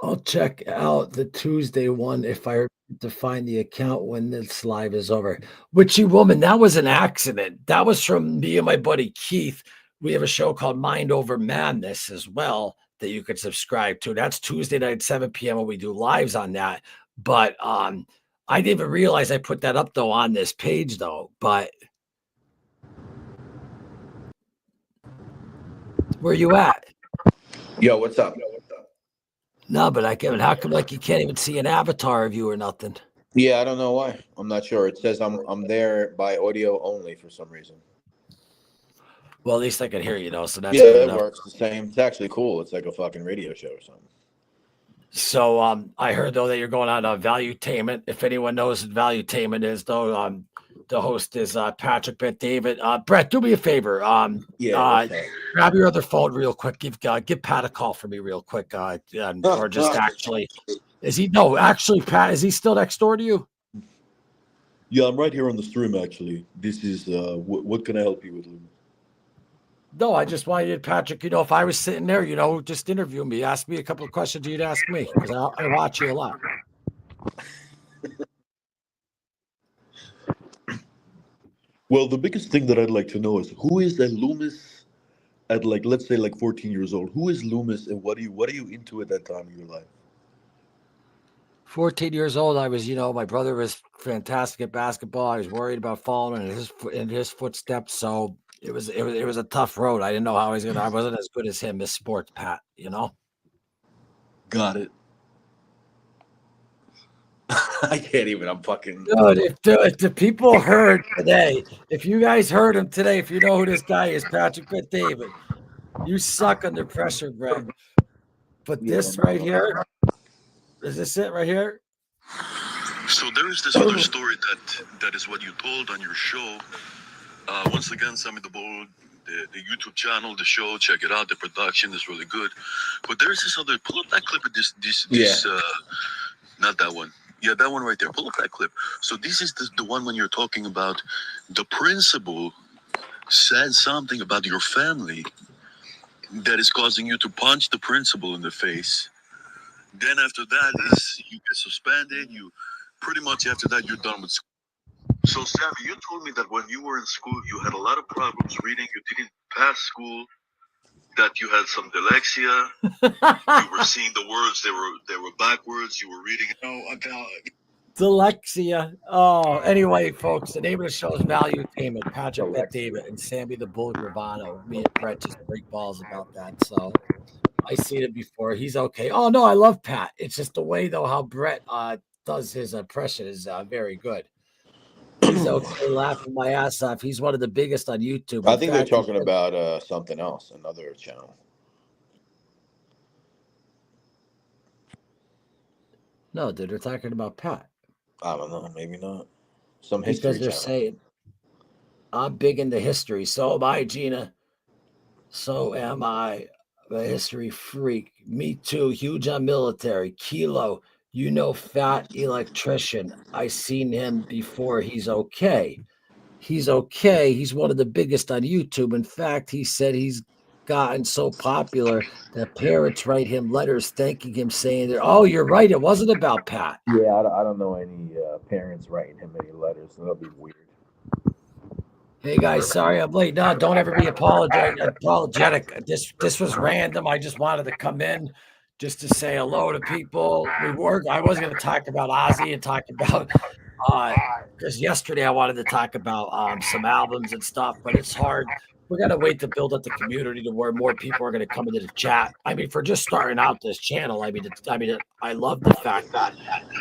S3: I'll check out the Tuesday one if I remember to find the account when this live is over. Witchy Woman, that was an accident. That was from me and my buddy Keith. We have a show called Mind Over Madness as well that you could subscribe to. That's Tuesday night, 7 p.m. when we do lives on that. But I didn't even realize I put that up though on this page though. But where you at?
S4: Yo, what's up?
S3: No, but how come like you can't even see an avatar of you or nothing?
S4: Yeah, I don't know why. I'm not sure. It says I'm there by audio only for some reason.
S3: Well, at least I can hear you though, so that's
S4: Yeah,
S3: good
S4: it
S3: enough.
S4: works the same. It's actually cool. It's like a fucking radio show or something.
S3: So I heard though that you're going on Valuetainment. If anyone knows what Valuetainment is, though, the host is Patrick Bet David. Brett, do me a favor. Grab your other phone real quick. Give Pat a call for me real quick. Or just actually, Pat, is he still next door to you?
S4: Yeah, I'm right here on the stream. Actually, this is what can I help you with, Loomis?
S3: No, I just wanted Patrick. If I was sitting there, just interview me. Ask me a couple of questions you'd ask me because I watch you a lot.
S4: Well, the biggest thing that I'd like to know is who is that Loomis at let's say 14 years old? Who is Loomis and what are you into at that time of your life?
S3: 14 years old, I was, my brother was fantastic at basketball. I was worried about following in his footsteps. So it was a tough road. I didn't know how I wasn't as good as him as sports, Pat,
S4: Got it. I can't even. I'm fucking.
S3: Dude, if the people heard today, if you guys heard him today, if you know who this guy is, Patrick Bet David, you suck under pressure, Brett. But this right here, is this it right here?
S5: So there is this other story that is what you told on your show. Once again, Sammy the Bold, the YouTube channel, the show, check it out. The production is really good. But there's this other. Pull up that clip of this. Not that one. Yeah, that one right there. Pull up that clip. So this is the one when you're talking about the principal said something about your family that is causing you to punch the principal in the face. Then after that is you get suspended. You pretty much after that you're done with school. So Sammy, you told me that when you were in school you had a lot of problems reading. You didn't pass school. That you had some dyslexia. You were seeing the words; they were backwards. You were reading.
S3: Dyslexia. Oh, anyway, folks, the name of the show is Valuetainment. Patrick Bet David and Sammy the Bull Gravano. Me and Brett just break balls about that. So I seen it before. He's okay. Oh no, I love Pat. It's just the way though how Brett does his impression is very good. He's okay, laughing my ass off. He's one of the biggest on YouTube.
S4: I think they're talking about something else, another channel.
S3: No, dude, they're talking about Pat.
S4: I don't know, maybe not. Some history
S3: because they're
S4: channel.
S3: saying I'm big into history. So am I, Gina. So am I. A history freak. Me too. Huge on military. Kilo. Fat electrician. I seen him before. He's okay. He's okay. He's one of the biggest on YouTube. In fact, he said he's gotten so popular that parents write him letters thanking him, saying that, oh, you're right. It wasn't about Pat.
S4: Yeah, I don't know any parents writing him any letters. So that'll be weird.
S3: Hey guys, sorry I'm late. No, don't ever be apologetic. This was random. I just wanted to come in just to say hello to people. I was going to talk about Ozzy and talk about because yesterday I wanted to talk about some albums and stuff, but it's hard. We got to wait to build up the community to where more people are going to come into the chat. I mean, for just starting out this channel, I love the fact that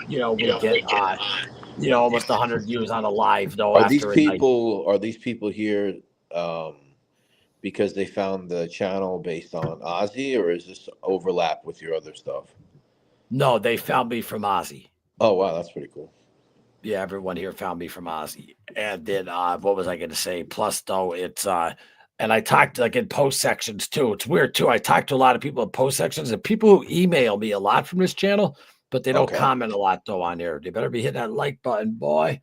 S3: we get almost 100 views on a live though.
S4: Are these people here because they found the channel based on Ozzy, or is this overlap with your other stuff?
S3: No, they found me from Ozzy.
S4: Oh wow, that's pretty cool.
S3: Yeah, everyone here found me from Ozzy. And then what was I going to say? Plus, though, it's and I talked like in post sections too. It's weird too. I talked to a lot of people in post sections and people who email me a lot from this channel, but they don't comment a lot though on here. They better be hitting that like button, boy.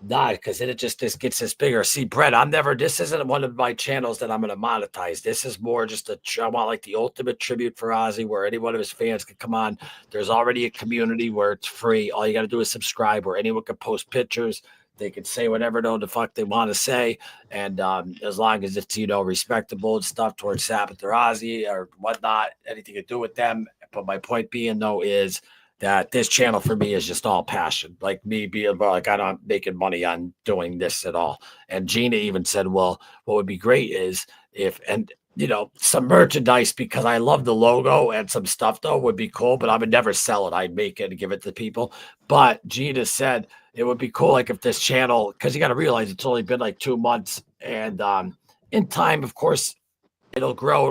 S3: Nah, because then it just this gets this bigger. See, Brett, this isn't one of my channels that I'm going to monetize. This is more just I want like the ultimate tribute for Ozzy where any one of his fans can come on. There's already a community where it's free. All you got to do is subscribe where anyone can post pictures. They can say whatever the fuck they want to say. And as long as it's, respectable and stuff towards Sabbath or Ozzy or whatnot, anything to do with them. But my point being, though, is that this channel for me is just all passion. Like me being like, I'm not making money on doing this at all. And Gina even said, well, what would be great is if, and some merchandise because I love the logo and some stuff though would be cool, but I would never sell it. I'd make it and give it to people. But Gina said it would be cool. Like if this channel, cause you got to realize it's only been like 2 months and in time, of course, it'll grow.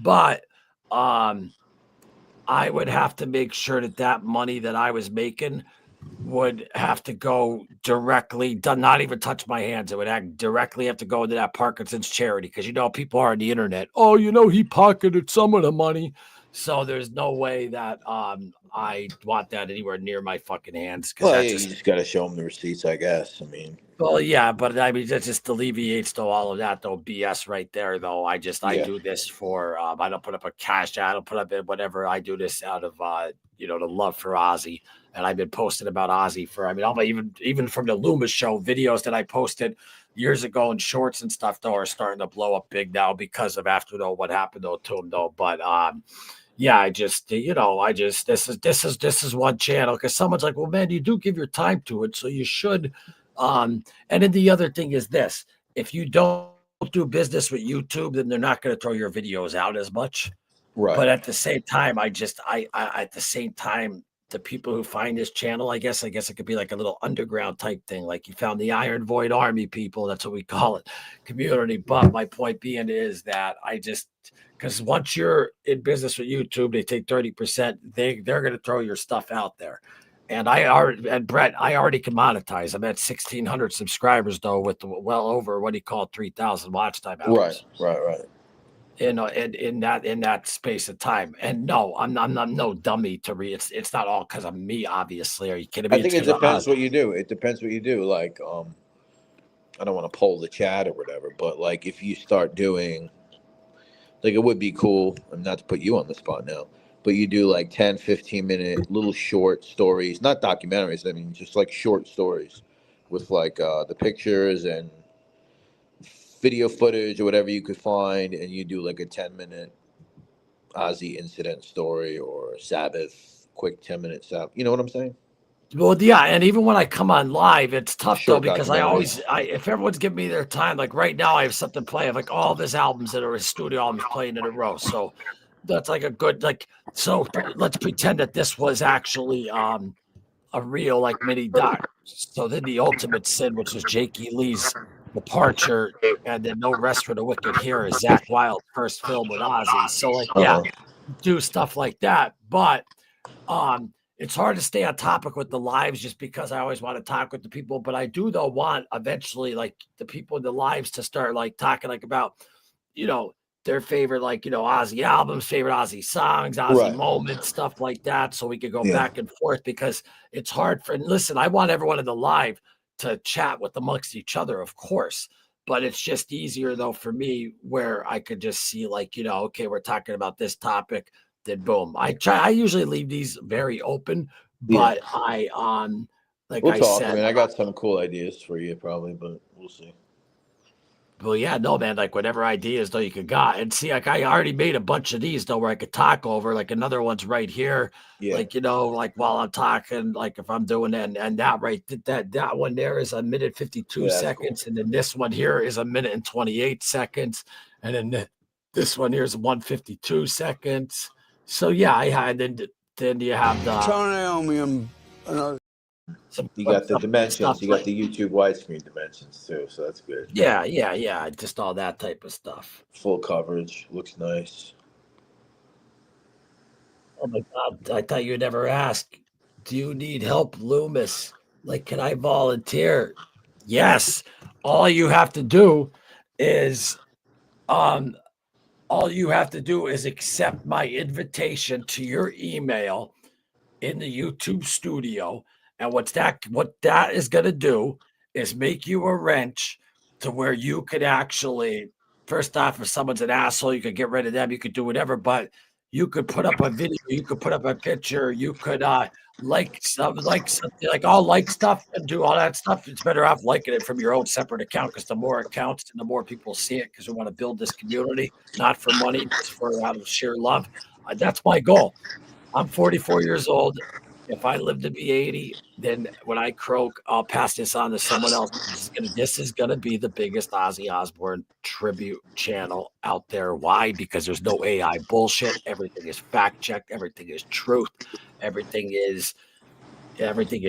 S3: But I would have to make sure that money that I was making would have to go directly, not even touch my hands. It would directly have to go into that Parkinson's charity because people are on the internet. Oh, he pocketed some of the money. So there's no way that I want that anywhere near my fucking hands.
S6: Well, you just got to show them the receipts, I guess. I mean,
S3: well, yeah, but I mean that just alleviates though all of that though BS right there though. I do this for I don't put up a cash ad, I don't put up whatever. I do this out of the love for Ozzy, and I've been posting about Ozzy for I'll even from the Loomis show videos that I posted years ago in shorts and stuff though are starting to blow up big now because of after though what happened though to him though. But yeah, this is one channel because someone's like, well, man, you do give your time to it, so you should. And then the other thing is this: if you don't do business with YouTube, then they're not going to throw your videos out as much.
S6: right.
S3: But at the same time, at the same time, the people who find this channel, I guess it could be like a little underground type thing. Like you found the Iron Void Army people. That's what we call it, community. But my point being is that because once you're in business with YouTube, they take 30%. They're going to throw your stuff out there. And Brett, I already can monetize. I'm at 1,600 subscribers though, with well over what he called 3,000 watch time hours.
S6: Right.
S3: And in that space of time. And no, I'm not no dummy to read. It's not all because of me, obviously. Are you kidding me?
S6: I think it depends what you do. It depends what you do. Like, I don't want to poll the chat or whatever, but like if you start doing, like it would be cool, and not to put you on the spot now, but you do like 10, 15-minute little short stories, not documentaries. I mean, just like short stories with like the pictures and video footage or whatever you could find, and you do like a 10-minute Ozzy incident story or Sabbath quick 10-minute Sabbath. You know what I'm saying?
S3: Well, yeah, and even when I come on live, it's tough
S6: Short
S3: though because if everyone's giving me their time, like right now, I have something playing, like all of his albums that are his studio albums playing in a row. So that's like a good So let's pretend that this was actually a real like mini doc. So then the ultimate sin, which is Jakey Lee's departure, and then No Rest for the Wicked here is Zakk Wylde's first film with Ozzy. So like do stuff like that, but it's hard to stay on topic with the lives just because I always want to talk with the people. But I do though want eventually like the people in the lives to start like talking like about their favorite Ozzy albums, favorite Ozzy songs, Ozzy moments, stuff like that, so we could go back and forth because it's hard for. And listen, I want everyone in the live to chat with amongst each other, of course. But it's just easier though for me where I could just see okay, we're talking about this topic. Then boom. I usually leave these very open, but
S6: we'll talk. I mean, I got some cool ideas for you probably, but we'll see.
S3: Well, yeah, no, man, like whatever ideas though you could got. And see, like I already made a bunch of these though where I could talk over, like another one's right here. Like, like while I'm talking, like if I'm doing it and that right, that one there is 1minute 52 seconds. Cool. And then this one here is 1minute and 28 seconds. And then this one here is 152 seconds. So yeah, I had then you have the
S1: Tony Elmium.
S6: You got the dimensions. You got the YouTube widescreen dimensions too, so that's good.
S3: Yeah. Just all that type of stuff.
S6: Full coverage looks nice.
S3: Oh my God! I thought you'd never ask. Do you need help, Loomis? Like, can I volunteer? Yes. All you have to do is accept my invitation to your email in the YouTube studio, And what that is going to do is make you a wrench to where you could actually, first off, if someone's an asshole, you could get rid of them, you could do whatever, but you could put up a video, you could put up a picture, you could like something, like all like stuff and do all that stuff. It's better off liking it from your own separate account, because the more accounts and the more people see it, because we want to build this community, not for money, just for out of sheer love. That's my goal. I'm 44 years old. If I live to be 80, then when I croak, I'll pass this on to someone else. This is gonna be the biggest Ozzy Osbourne tribute channel out there. Why? Because there's no AI bullshit. Everything is fact checked. Everything is truth. Everything is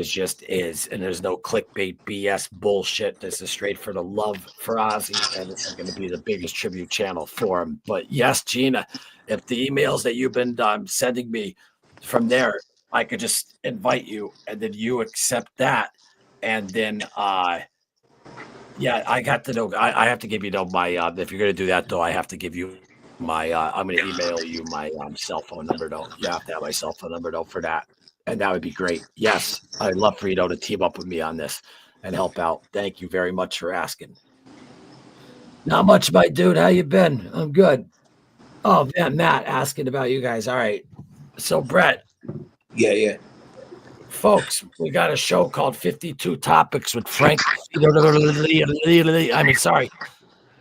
S3: just is, and there's no clickbait BS bullshit. This is straight for the love for Ozzy, and this is going to be the biggest tribute channel for him. But yes, Gina, if the emails that you've been sending me from there, I could just invite you, and then you accept that, and then yeah, I got to know. I have to give you my. If you're going to do that, though, I have to give you my. I'm going to email you my cell phone number. Though you have to have my cell phone number though for that, and that would be great. Yes, I'd love for you to team up with me on this and help out. Thank you very much for asking. Not much, my dude. How you been? I'm good. Oh man, Matt asking about you guys. All right. So Brett,
S6: Yeah.
S3: folks, we got a show called 52 Topics with Frank. I mean, sorry.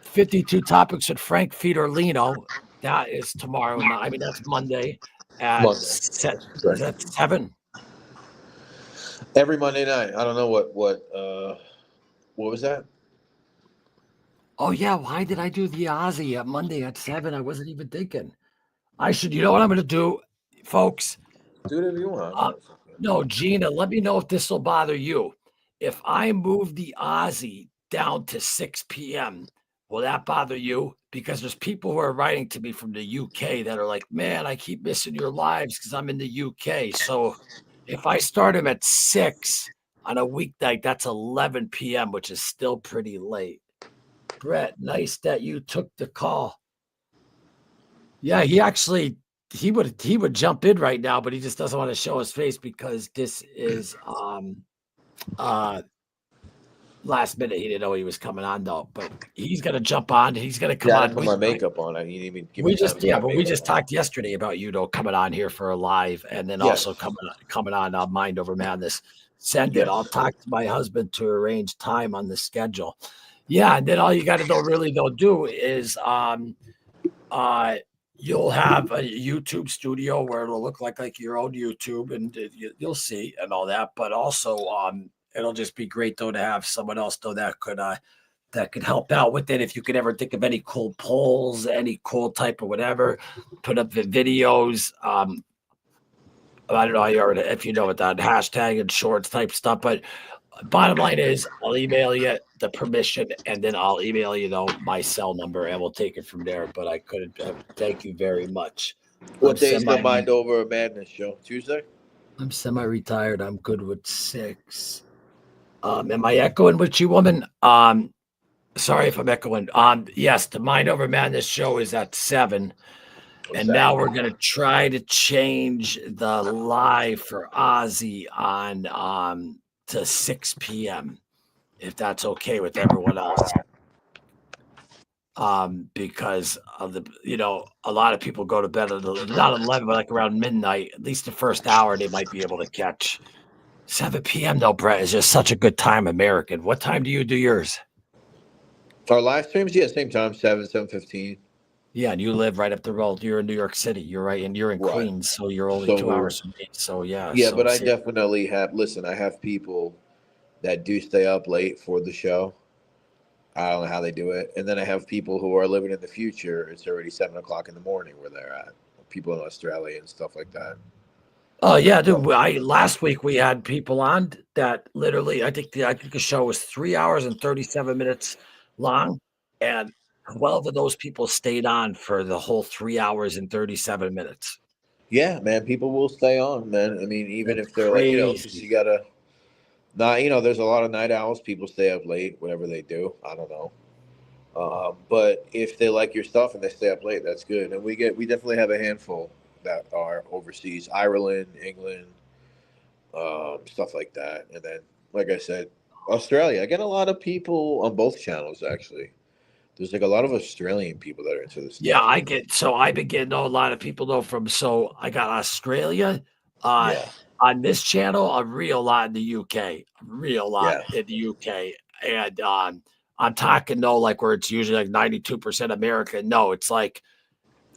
S3: 52 Topics with Frank Fiorlino. That is tomorrow night. I mean, that's Monday at
S6: Right.
S3: 7.
S6: Every Monday night. I don't know what was that?
S3: Oh, yeah. Why did I do the Ozzy at Monday at 7? I wasn't even thinking. I should, you know what I'm going to do, folks?
S6: Do whatever you want.
S3: No, Gina, let me know if this will bother you. If I move the Ozzy down to 6 p.m., will that bother you? Because there's people who are writing to me from the UK that are like, man, I keep missing your lives because I'm in the UK. So if I start him at 6 on a weeknight, that's 11 p.m., which is still pretty late. Brett, nice that you took the call. Yeah, he would jump in right now, but he just doesn't want to show his face because this is last minute. He didn't know he was coming on though, but he's gonna jump on. He's gonna come
S6: I
S3: on.
S6: put my makeup on. I didn't even give
S3: We
S6: me time
S3: just
S6: to put my
S3: we
S6: makeup
S3: just
S6: on.
S3: talked yesterday about you though coming on here for a live, and then
S6: Yes.
S3: also coming on Mind Over Madness. Send it.
S6: Yes.
S3: I'll talk to my husband to arrange time on the schedule. Yeah, and then all you got to really do is you'll have a YouTube studio where it'll look like your own YouTube, and you'll see and all that. But also, it'll just be great though to have someone else though that could help out with it. If you could ever think of any cool polls, any cool type of whatever, put up the videos. I don't know if you know what that hashtag and shorts type stuff, but bottom line is I'll email you the permission, and then I'll email you my cell number, and we'll take it from there. But I couldn't thank you very much.
S6: What day is the Mind Over Madness show? Tuesday?
S3: I'm semi-retired. I'm good with 6. Am I echoing with you, woman? Sorry if I'm echoing. Yes, the Mind Over Madness show is at 7. And now we're going to try to change the live for Ozzy on to 6 p.m. if that's okay with everyone else. Because of a lot of people go to bed at not 11, but like around midnight. At least the first hour they might be able to catch. 7 p.m. though, Brett, is just such a good time, American. What time do you do yours?
S6: Our live streams, yeah, same time, 7:15.
S3: Yeah, and you live right up the road. You're in New York City. You're right, and you're in Queens, so you're only 2 hours from me. So yeah.
S6: Yeah, but I definitely have. Listen, I have people that do stay up late for the show. I don't know how they do it, and then I have people who are living in the future. It's already 7:00 in the morning where they're at. People in Australia and stuff like that.
S3: Oh yeah, dude. Last week we had people on that literally. I think the show was 3 hours and 37 minutes long, and 12 of those people stayed on for the whole 3 hours and 37 minutes.
S6: Yeah, man, people will stay on, man. I mean, even
S3: That's
S6: if they're
S3: crazy.
S6: like, because you gotta, there's a lot of night owls. People stay up late, whatever they do. I don't know. But if they like your stuff and they stay up late, that's good. And we definitely have a handful that are overseas, Ireland, England, stuff like that. And then, like I said, Australia. I get a lot of people on both channels actually. There's like a lot of Australian people that are into this
S3: Yeah,
S6: stuff.
S3: I've been getting a lot of people though from, so I got Australia, uh,
S6: Yeah,
S3: on this channel, a real lot in the UK, a real lot
S6: yeah,
S3: in the UK. And, I'm talking though, like where it's usually like 92% America. No, it's like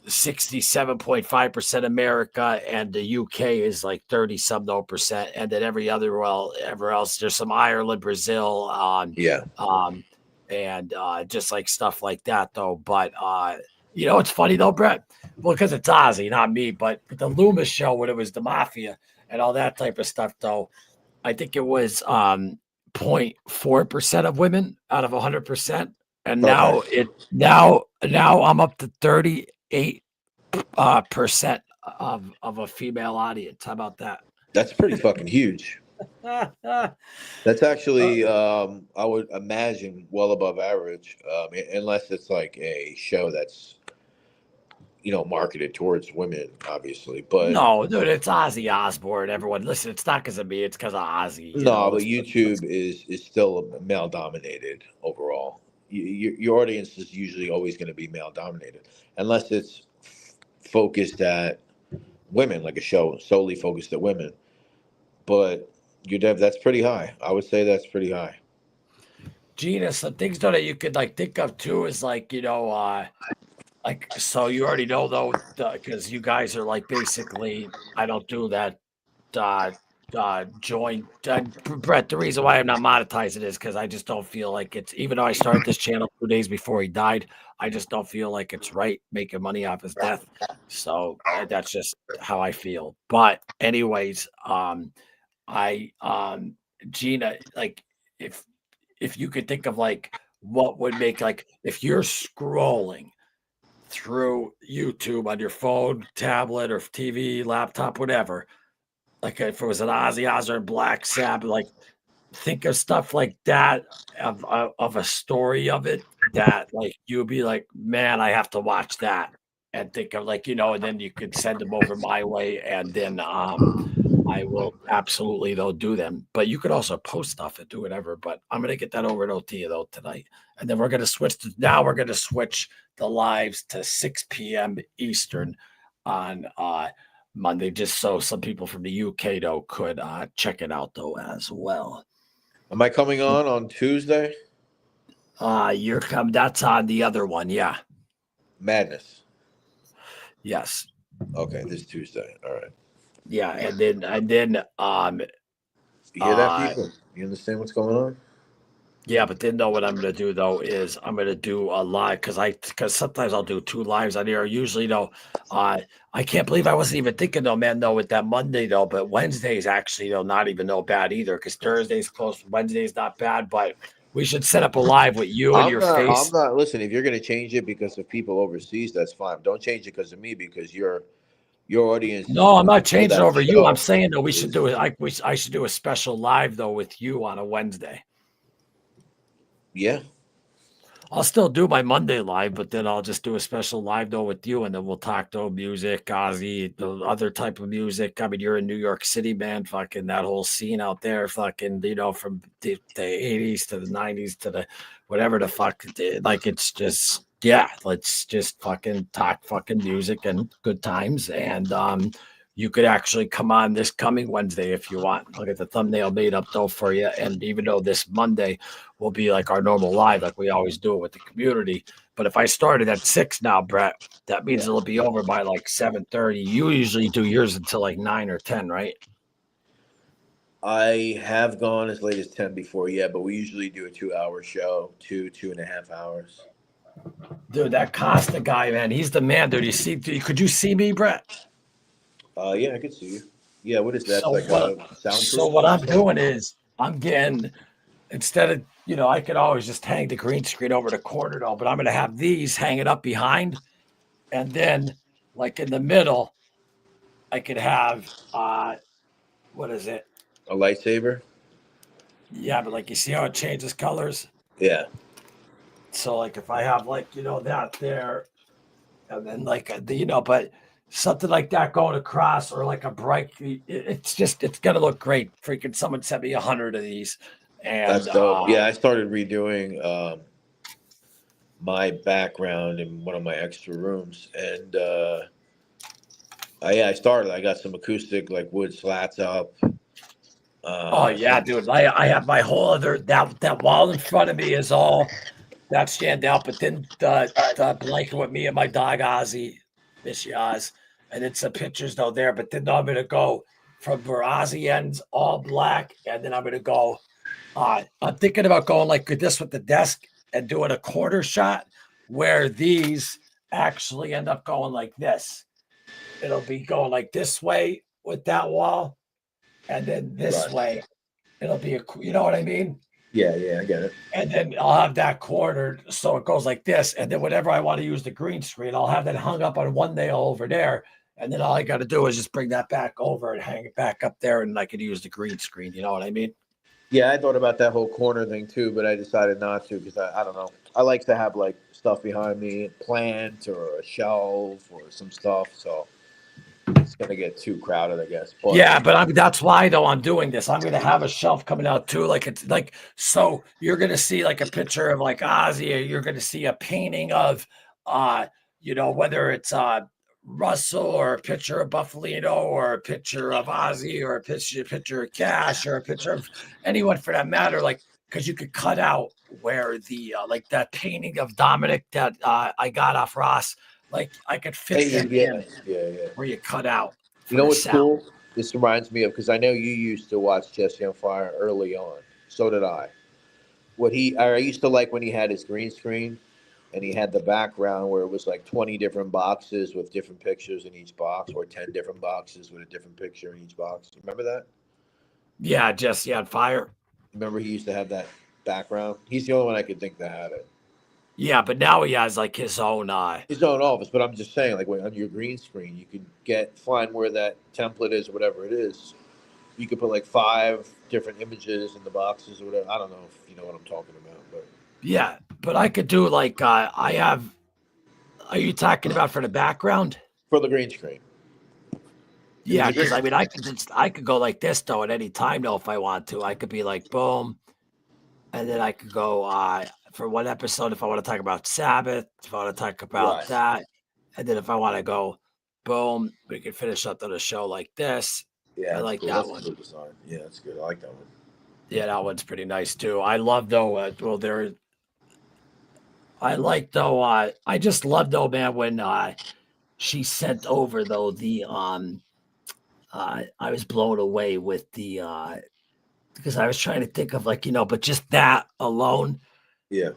S3: 67.5% America, and the UK is like 30 some no percent. And then ever else, there's some Ireland, Brazil,
S6: yeah.
S3: um, and just like stuff like that though. But it's funny though, Brett. Well, because it's Ozzy, not me, but the Loomis show when it was the mafia and all that type of stuff though, I think it was 0.4% of women out of 100%. And
S6: Okay,
S3: now I'm up to 38 percent of a female audience. How about that?
S6: that's pretty fucking huge. That's actually, I would imagine, well above average, unless it's like a show that's marketed towards women, obviously. But
S3: No, dude, it's Ozzy Osbourne. Everyone, listen, it's not because of me. It's because of Ozzy.
S6: no, but
S3: Let's
S6: YouTube is still male dominated overall. Your audience is usually always going to be male dominated, unless it's focused at women, like a show solely focused at women. But that's pretty high. I would say that's pretty high.
S3: Gina, some things though that you could like think of too is like, like, so you already know though, because you guys are like basically, I don't do that uh joint Brett. The reason why I'm not monetizing is because I just don't feel like it's, even though I started this channel 2 days before he died, I just don't feel like it's right making money off his death. So that's just how I feel. But anyways, I Gina, like, if you could think of like what would make, like, if you're scrolling through YouTube on your phone, tablet, or TV, laptop, whatever, like if it was an Ozzy Osbourne, Black Sabbath, like think of stuff like that, of a story of it that like you'd be like, man, I have to watch that, and think of like, and then you could send them over my way, and then I will absolutely though do them. But you could also post stuff and do whatever. But I'm gonna get that over to OT though tonight, and then we're gonna switch the lives to 6 p.m. Eastern on Monday, just so some people from the UK though could check it out though as well.
S6: Am I coming on Tuesday?
S3: You're coming. That's on the other one, yeah.
S6: Madness.
S3: Yes.
S6: Okay, this Tuesday. All right.
S3: Yeah, and then
S6: You hear that, people? You understand what's going on?
S3: yeah, but then though, what I'm gonna do though is I'm gonna do a live, because sometimes I'll do 2 lives on here. Usually though, I can't believe I wasn't even thinking though, man, though, with that Monday though, but Wednesday's actually though not even though bad either, because Thursday's close, Wednesday's not bad, but we should set up a live with you and your face.
S6: I'm not. Listen, if you're going to change it because of people overseas, that's fine. Don't change it because of me, because your audience.
S3: No, I'm not changing
S6: that
S3: over you. I'm
S6: show
S3: saying though, we should
S6: is-
S3: do it. I should do a special live though with you on a Wednesday.
S6: Yeah.
S3: I'll still do my Monday live, but then I'll just do a special live though with you, and then we'll talk to music, Ozzy, the other type of music. I mean, you're in New York City, man. Fucking that whole scene out there, fucking, from the 80s to the 90s to the whatever the fuck. Like, it's just, yeah, let's just fucking talk fucking music and good times. And you could actually come on this coming Wednesday if you want. I'll get the thumbnail made up though for you. And even though this Monday will be like our normal live, like we always do it with the community. But if I started at 6 now, Brett, that means it'll be over by like 7:30. You usually do yours until like 9 or 10, right?
S6: I have gone as late as 10 before, yeah, but we usually do a 2-hour show, 2.5 hours.
S3: Dude, that Costa guy, man, he's the man, dude. Could you see me, Brett?
S6: Yeah, I could see you. Yeah, what is that?
S3: So
S6: Like
S3: what,
S6: a soundproof?
S3: so what I'm doing is I'm getting, instead of, I could always just hang the green screen over the corner though, but I'm going to have these hanging up behind. And then like in the middle, I could have, what is it?
S6: A lightsaber?
S3: Yeah, but like, you see how it changes colors?
S6: Yeah.
S3: So like if I have like, that there, and then like, but something like that going across, or like a bright. It's gonna look great. Freaking someone sent me 100 of these,
S6: That's
S3: and
S6: dope. Yeah, I started redoing my background in one of my extra rooms, and I started. I got some acoustic like wood slats up.
S3: oh yeah, dude, I have my whole other that wall in front of me is all that stand out, but then the blanket with me and my dog Ozzy, Miss Yaz, and then some pictures though there. But then I'm gonna go from where Ozzy ends, all black, and then I'm gonna go. I'm thinking about going like this with the desk and doing a quarter shot where these actually end up going like this. It'll be going like this way with that wall, and then this
S6: Right.
S3: way. It'll be you know what I mean?
S6: Yeah, I get it.
S3: And then I'll have that quartered so it goes like this. And then whenever I want to use the green screen, I'll have that hung up on one nail over there. And then all I got to do is just bring that back over and hang it back up there, and I could use the green screen. You know what I mean?
S6: Yeah, I thought about that whole corner thing too, but I decided not to because I don't know. I like to have like stuff behind me, a plant or a shelf or some stuff. So it's gonna get too crowded, I guess. But
S3: Yeah, but that's why though I'm doing this. I'm gonna have a shelf coming out too. Like it's like so you're gonna see like a picture of like Ozzy, or you're gonna see a painting of whether it's Russell, or a picture of Buffalino, or a picture of Ozzy, or a picture of Cash, or a picture of anyone for that matter, like because you could cut out where the like that painting of Dominic that I got off Ross, like I could fit them in
S6: yeah.
S3: where you cut out
S6: You
S3: for
S6: know
S3: the
S6: what's
S3: sound.
S6: cool? This reminds me of because I know you used to watch Jesse on Fire early on. So did I. I used to like when he had his green screen and he had the background where it was like 20 different boxes with different pictures in each box, or 10 different boxes with a different picture in each box. You remember that?
S3: Yeah, Jesse on Fire.
S6: Remember he used to have that background? He's the only one I could think that had it.
S3: Yeah, but now he has like
S6: His own office, but I'm just saying, like when on your green screen, you can find where that template is or whatever it is. You could put like 5 different images in the boxes or whatever. I don't know if you know what I'm talking about, but
S3: yeah, but I could do like I have. Are you talking about for the background?
S6: for the green screen.
S3: Yeah, because I mean I could go like this though at any time though if I want to. I could be like boom, and then I could go for one episode if I want to talk about Sabbath, if I want to talk about
S6: Right.
S3: that, and then if I want to go boom, we can finish up the show like this.
S6: Yeah,
S3: I
S6: that's
S3: like
S6: cool.
S3: that
S6: That's
S3: one.
S6: a cool design. Yeah, that's good. I like that one.
S3: Yeah, that one's pretty nice too. I love though. I like though. I just love though, man, when she sent over though the I was blown away with the because I was trying to think of like but just that alone,
S6: Yeah.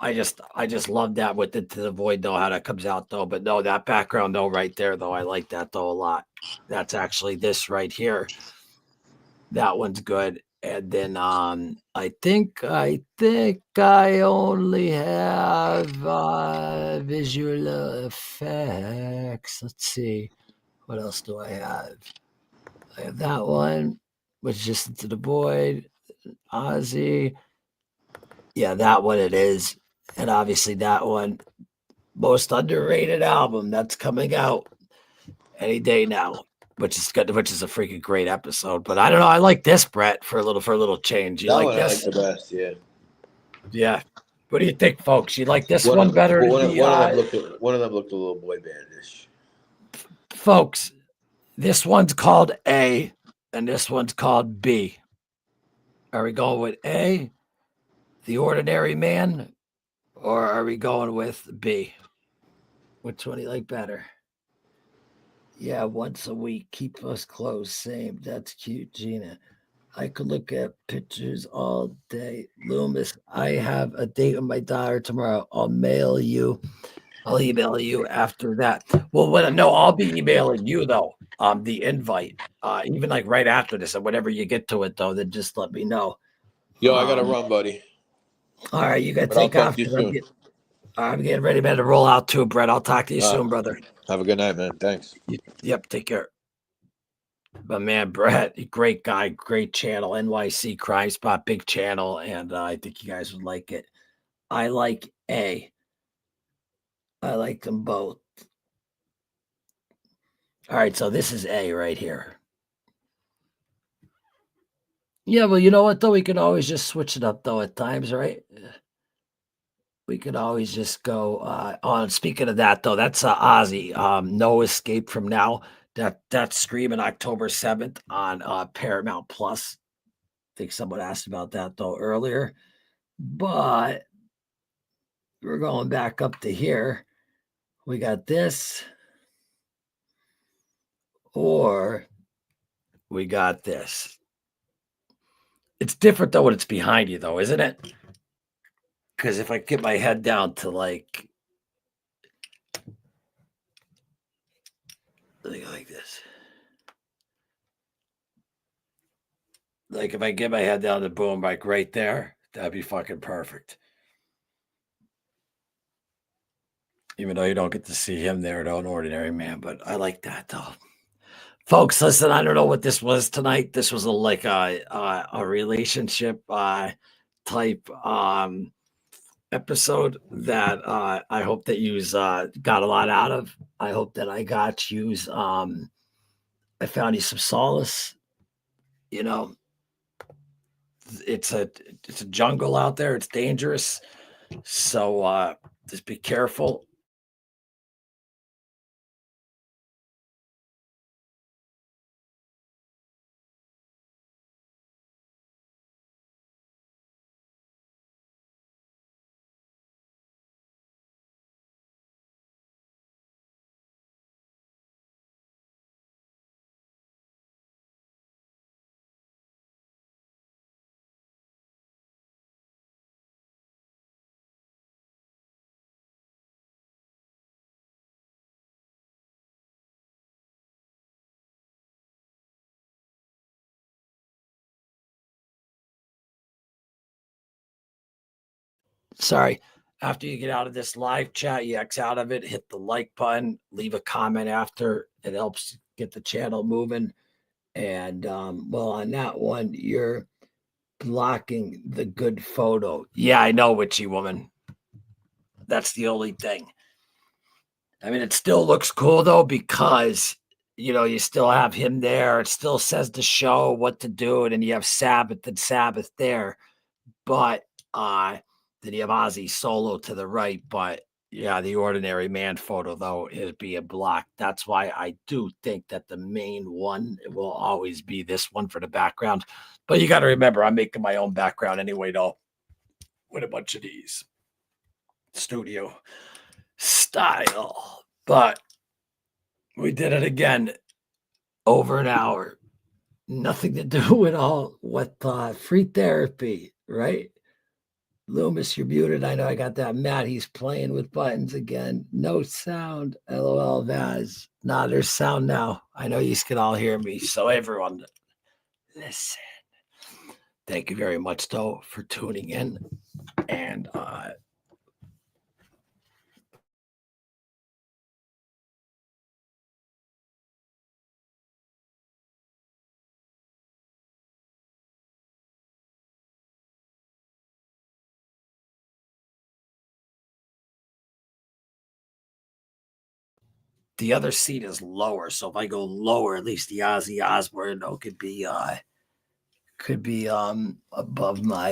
S3: I just love that with Into the Void though, how that comes out though. But no, that background though right there though, I like that though a lot. That's actually this right here. That one's good. And then I think I only have visual effects. Let's see. What else do I have? I have that one, which is just Into the Void, Ozzy. Yeah, that one it is. And obviously that one, most underrated album that's coming out any day now, which is good, which is a freaking great episode. But I don't know. I like this, Brett, for a little change. You
S6: That
S3: like
S6: one I like
S3: this?
S6: the best. Yeah.
S3: Yeah. What do you think, folks? You like this
S6: One
S3: one
S6: of
S3: better than
S6: one,
S3: the
S6: one of them looked a little boy bandish.
S3: folks? This one's called A, and this one's called B. Are we going with A, The Ordinary Man, or are we going with B? Which one do you like better? Yeah, once a week. Keep us close. Same. That's cute, Gina. I could look at pictures all day. Loomis, I have a date with my daughter tomorrow. I'll email you after that. Well, no, I'll be emailing you though. The invite. Even like right after this, and whenever you get to it though, then just let me know.
S6: Yo, I gotta run, buddy.
S3: All right, you gotta
S6: But I'll
S3: take
S6: talk
S3: off
S6: to you
S3: because
S6: soon.
S3: I'm getting ready, man, to roll out too, Brett. I'll talk to you soon, brother.
S6: Have a good night, man. Thanks.
S3: Yep, take care. But man, Brett, great guy, great channel, NYC Crime Spot, big channel, and I think you guys would like it. I like A. I like them both. All right, so this is A right here. Yeah, well, you know what, though? We can always just switch it up, though, at times, right? We could always just go on. Speaking of that, though, that's Ozzy. No Escape From Now. That's streaming October 7th on Paramount Plus. I think someone asked about that, though, earlier. But we're going back up to here. We got this, or we got this. It's different, though, when it's behind you, though, isn't it? Because if I get my head down to like this, like if I get my head down to boom, like right there, that'd be fucking perfect. Even though you don't get to see him there, though, an ordinary man, but I like that, though. Folks, listen, I don't know what this was tonight. This was a relationship type episode that I hope that you got a lot out of. I hope that I got you I found you some solace. You know, it's a jungle out there. It's dangerous. So just be careful. Sorry. After you get out of this live chat, you X out of it, hit the like button, leave a comment after. It helps get the channel moving. And well, on that one, you're blocking the good photo. Yeah, I know, witchy woman. That's the only thing. I mean, it still looks cool though, because you still have him there. It still says the show what to do, and then you have Sabbath and Sabbath there. But then you have Ozzy solo to the right. But yeah, the ordinary man photo though is being blocked. That's why I do think that the main one will always be this one for the background. But you got to remember, I'm making my own background anyway, though, with a bunch of these studio style. But we did it again, over an hour. Nothing to do with all what free therapy, right? Loomis, you're muted. I know I got that. Matt, he's playing with buttons again. No sound. LOL, Vaz. Nah, there's sound now. I know you can all hear me. So everyone, listen. Thank you very much, though, for tuning in. And the other seat is lower. So if I go lower, at least the Ozzy Osbourne though could be above my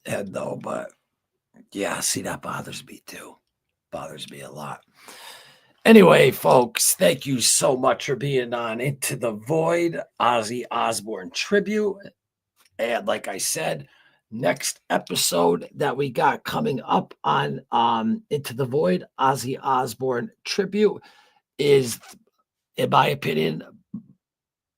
S3: head though. But yeah, see, that bothers me too. Bothers me a lot. Anyway, folks, thank you so much for being on Into the Void, Ozzy Osbourne tribute. And like I said, next episode that we got coming up on Into the Void, Ozzy Osbourne tribute, is, in my opinion,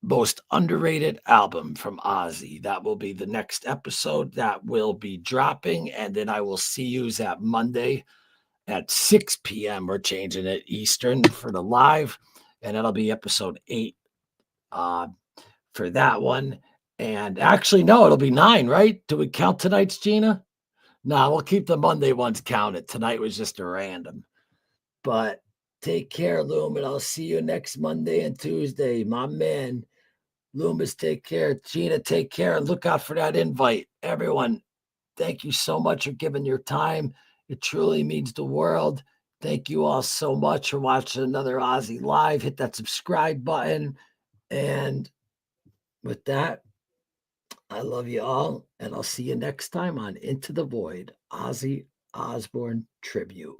S3: most underrated album from Ozzy. That will be the next episode that will be dropping. And then I will see you at Monday at 6 p.m. We're changing it Eastern for the live. And that'll be episode 8 for that one. And actually, no, it'll be 9, right? Do we count tonight's, Gina? No, we'll keep the Monday ones counted. Tonight was just a random. But take care, Loom, and I'll see you next Monday and Tuesday. My man, Loomis, take care. Gina, take care. And look out for that invite. Everyone, thank you so much for giving your time. It truly means the world. Thank you all so much for watching another Ozzy Live. Hit that subscribe button. And with that, I love you all. And I'll see you next time on Into the Void, Ozzy Osbourne Tribute.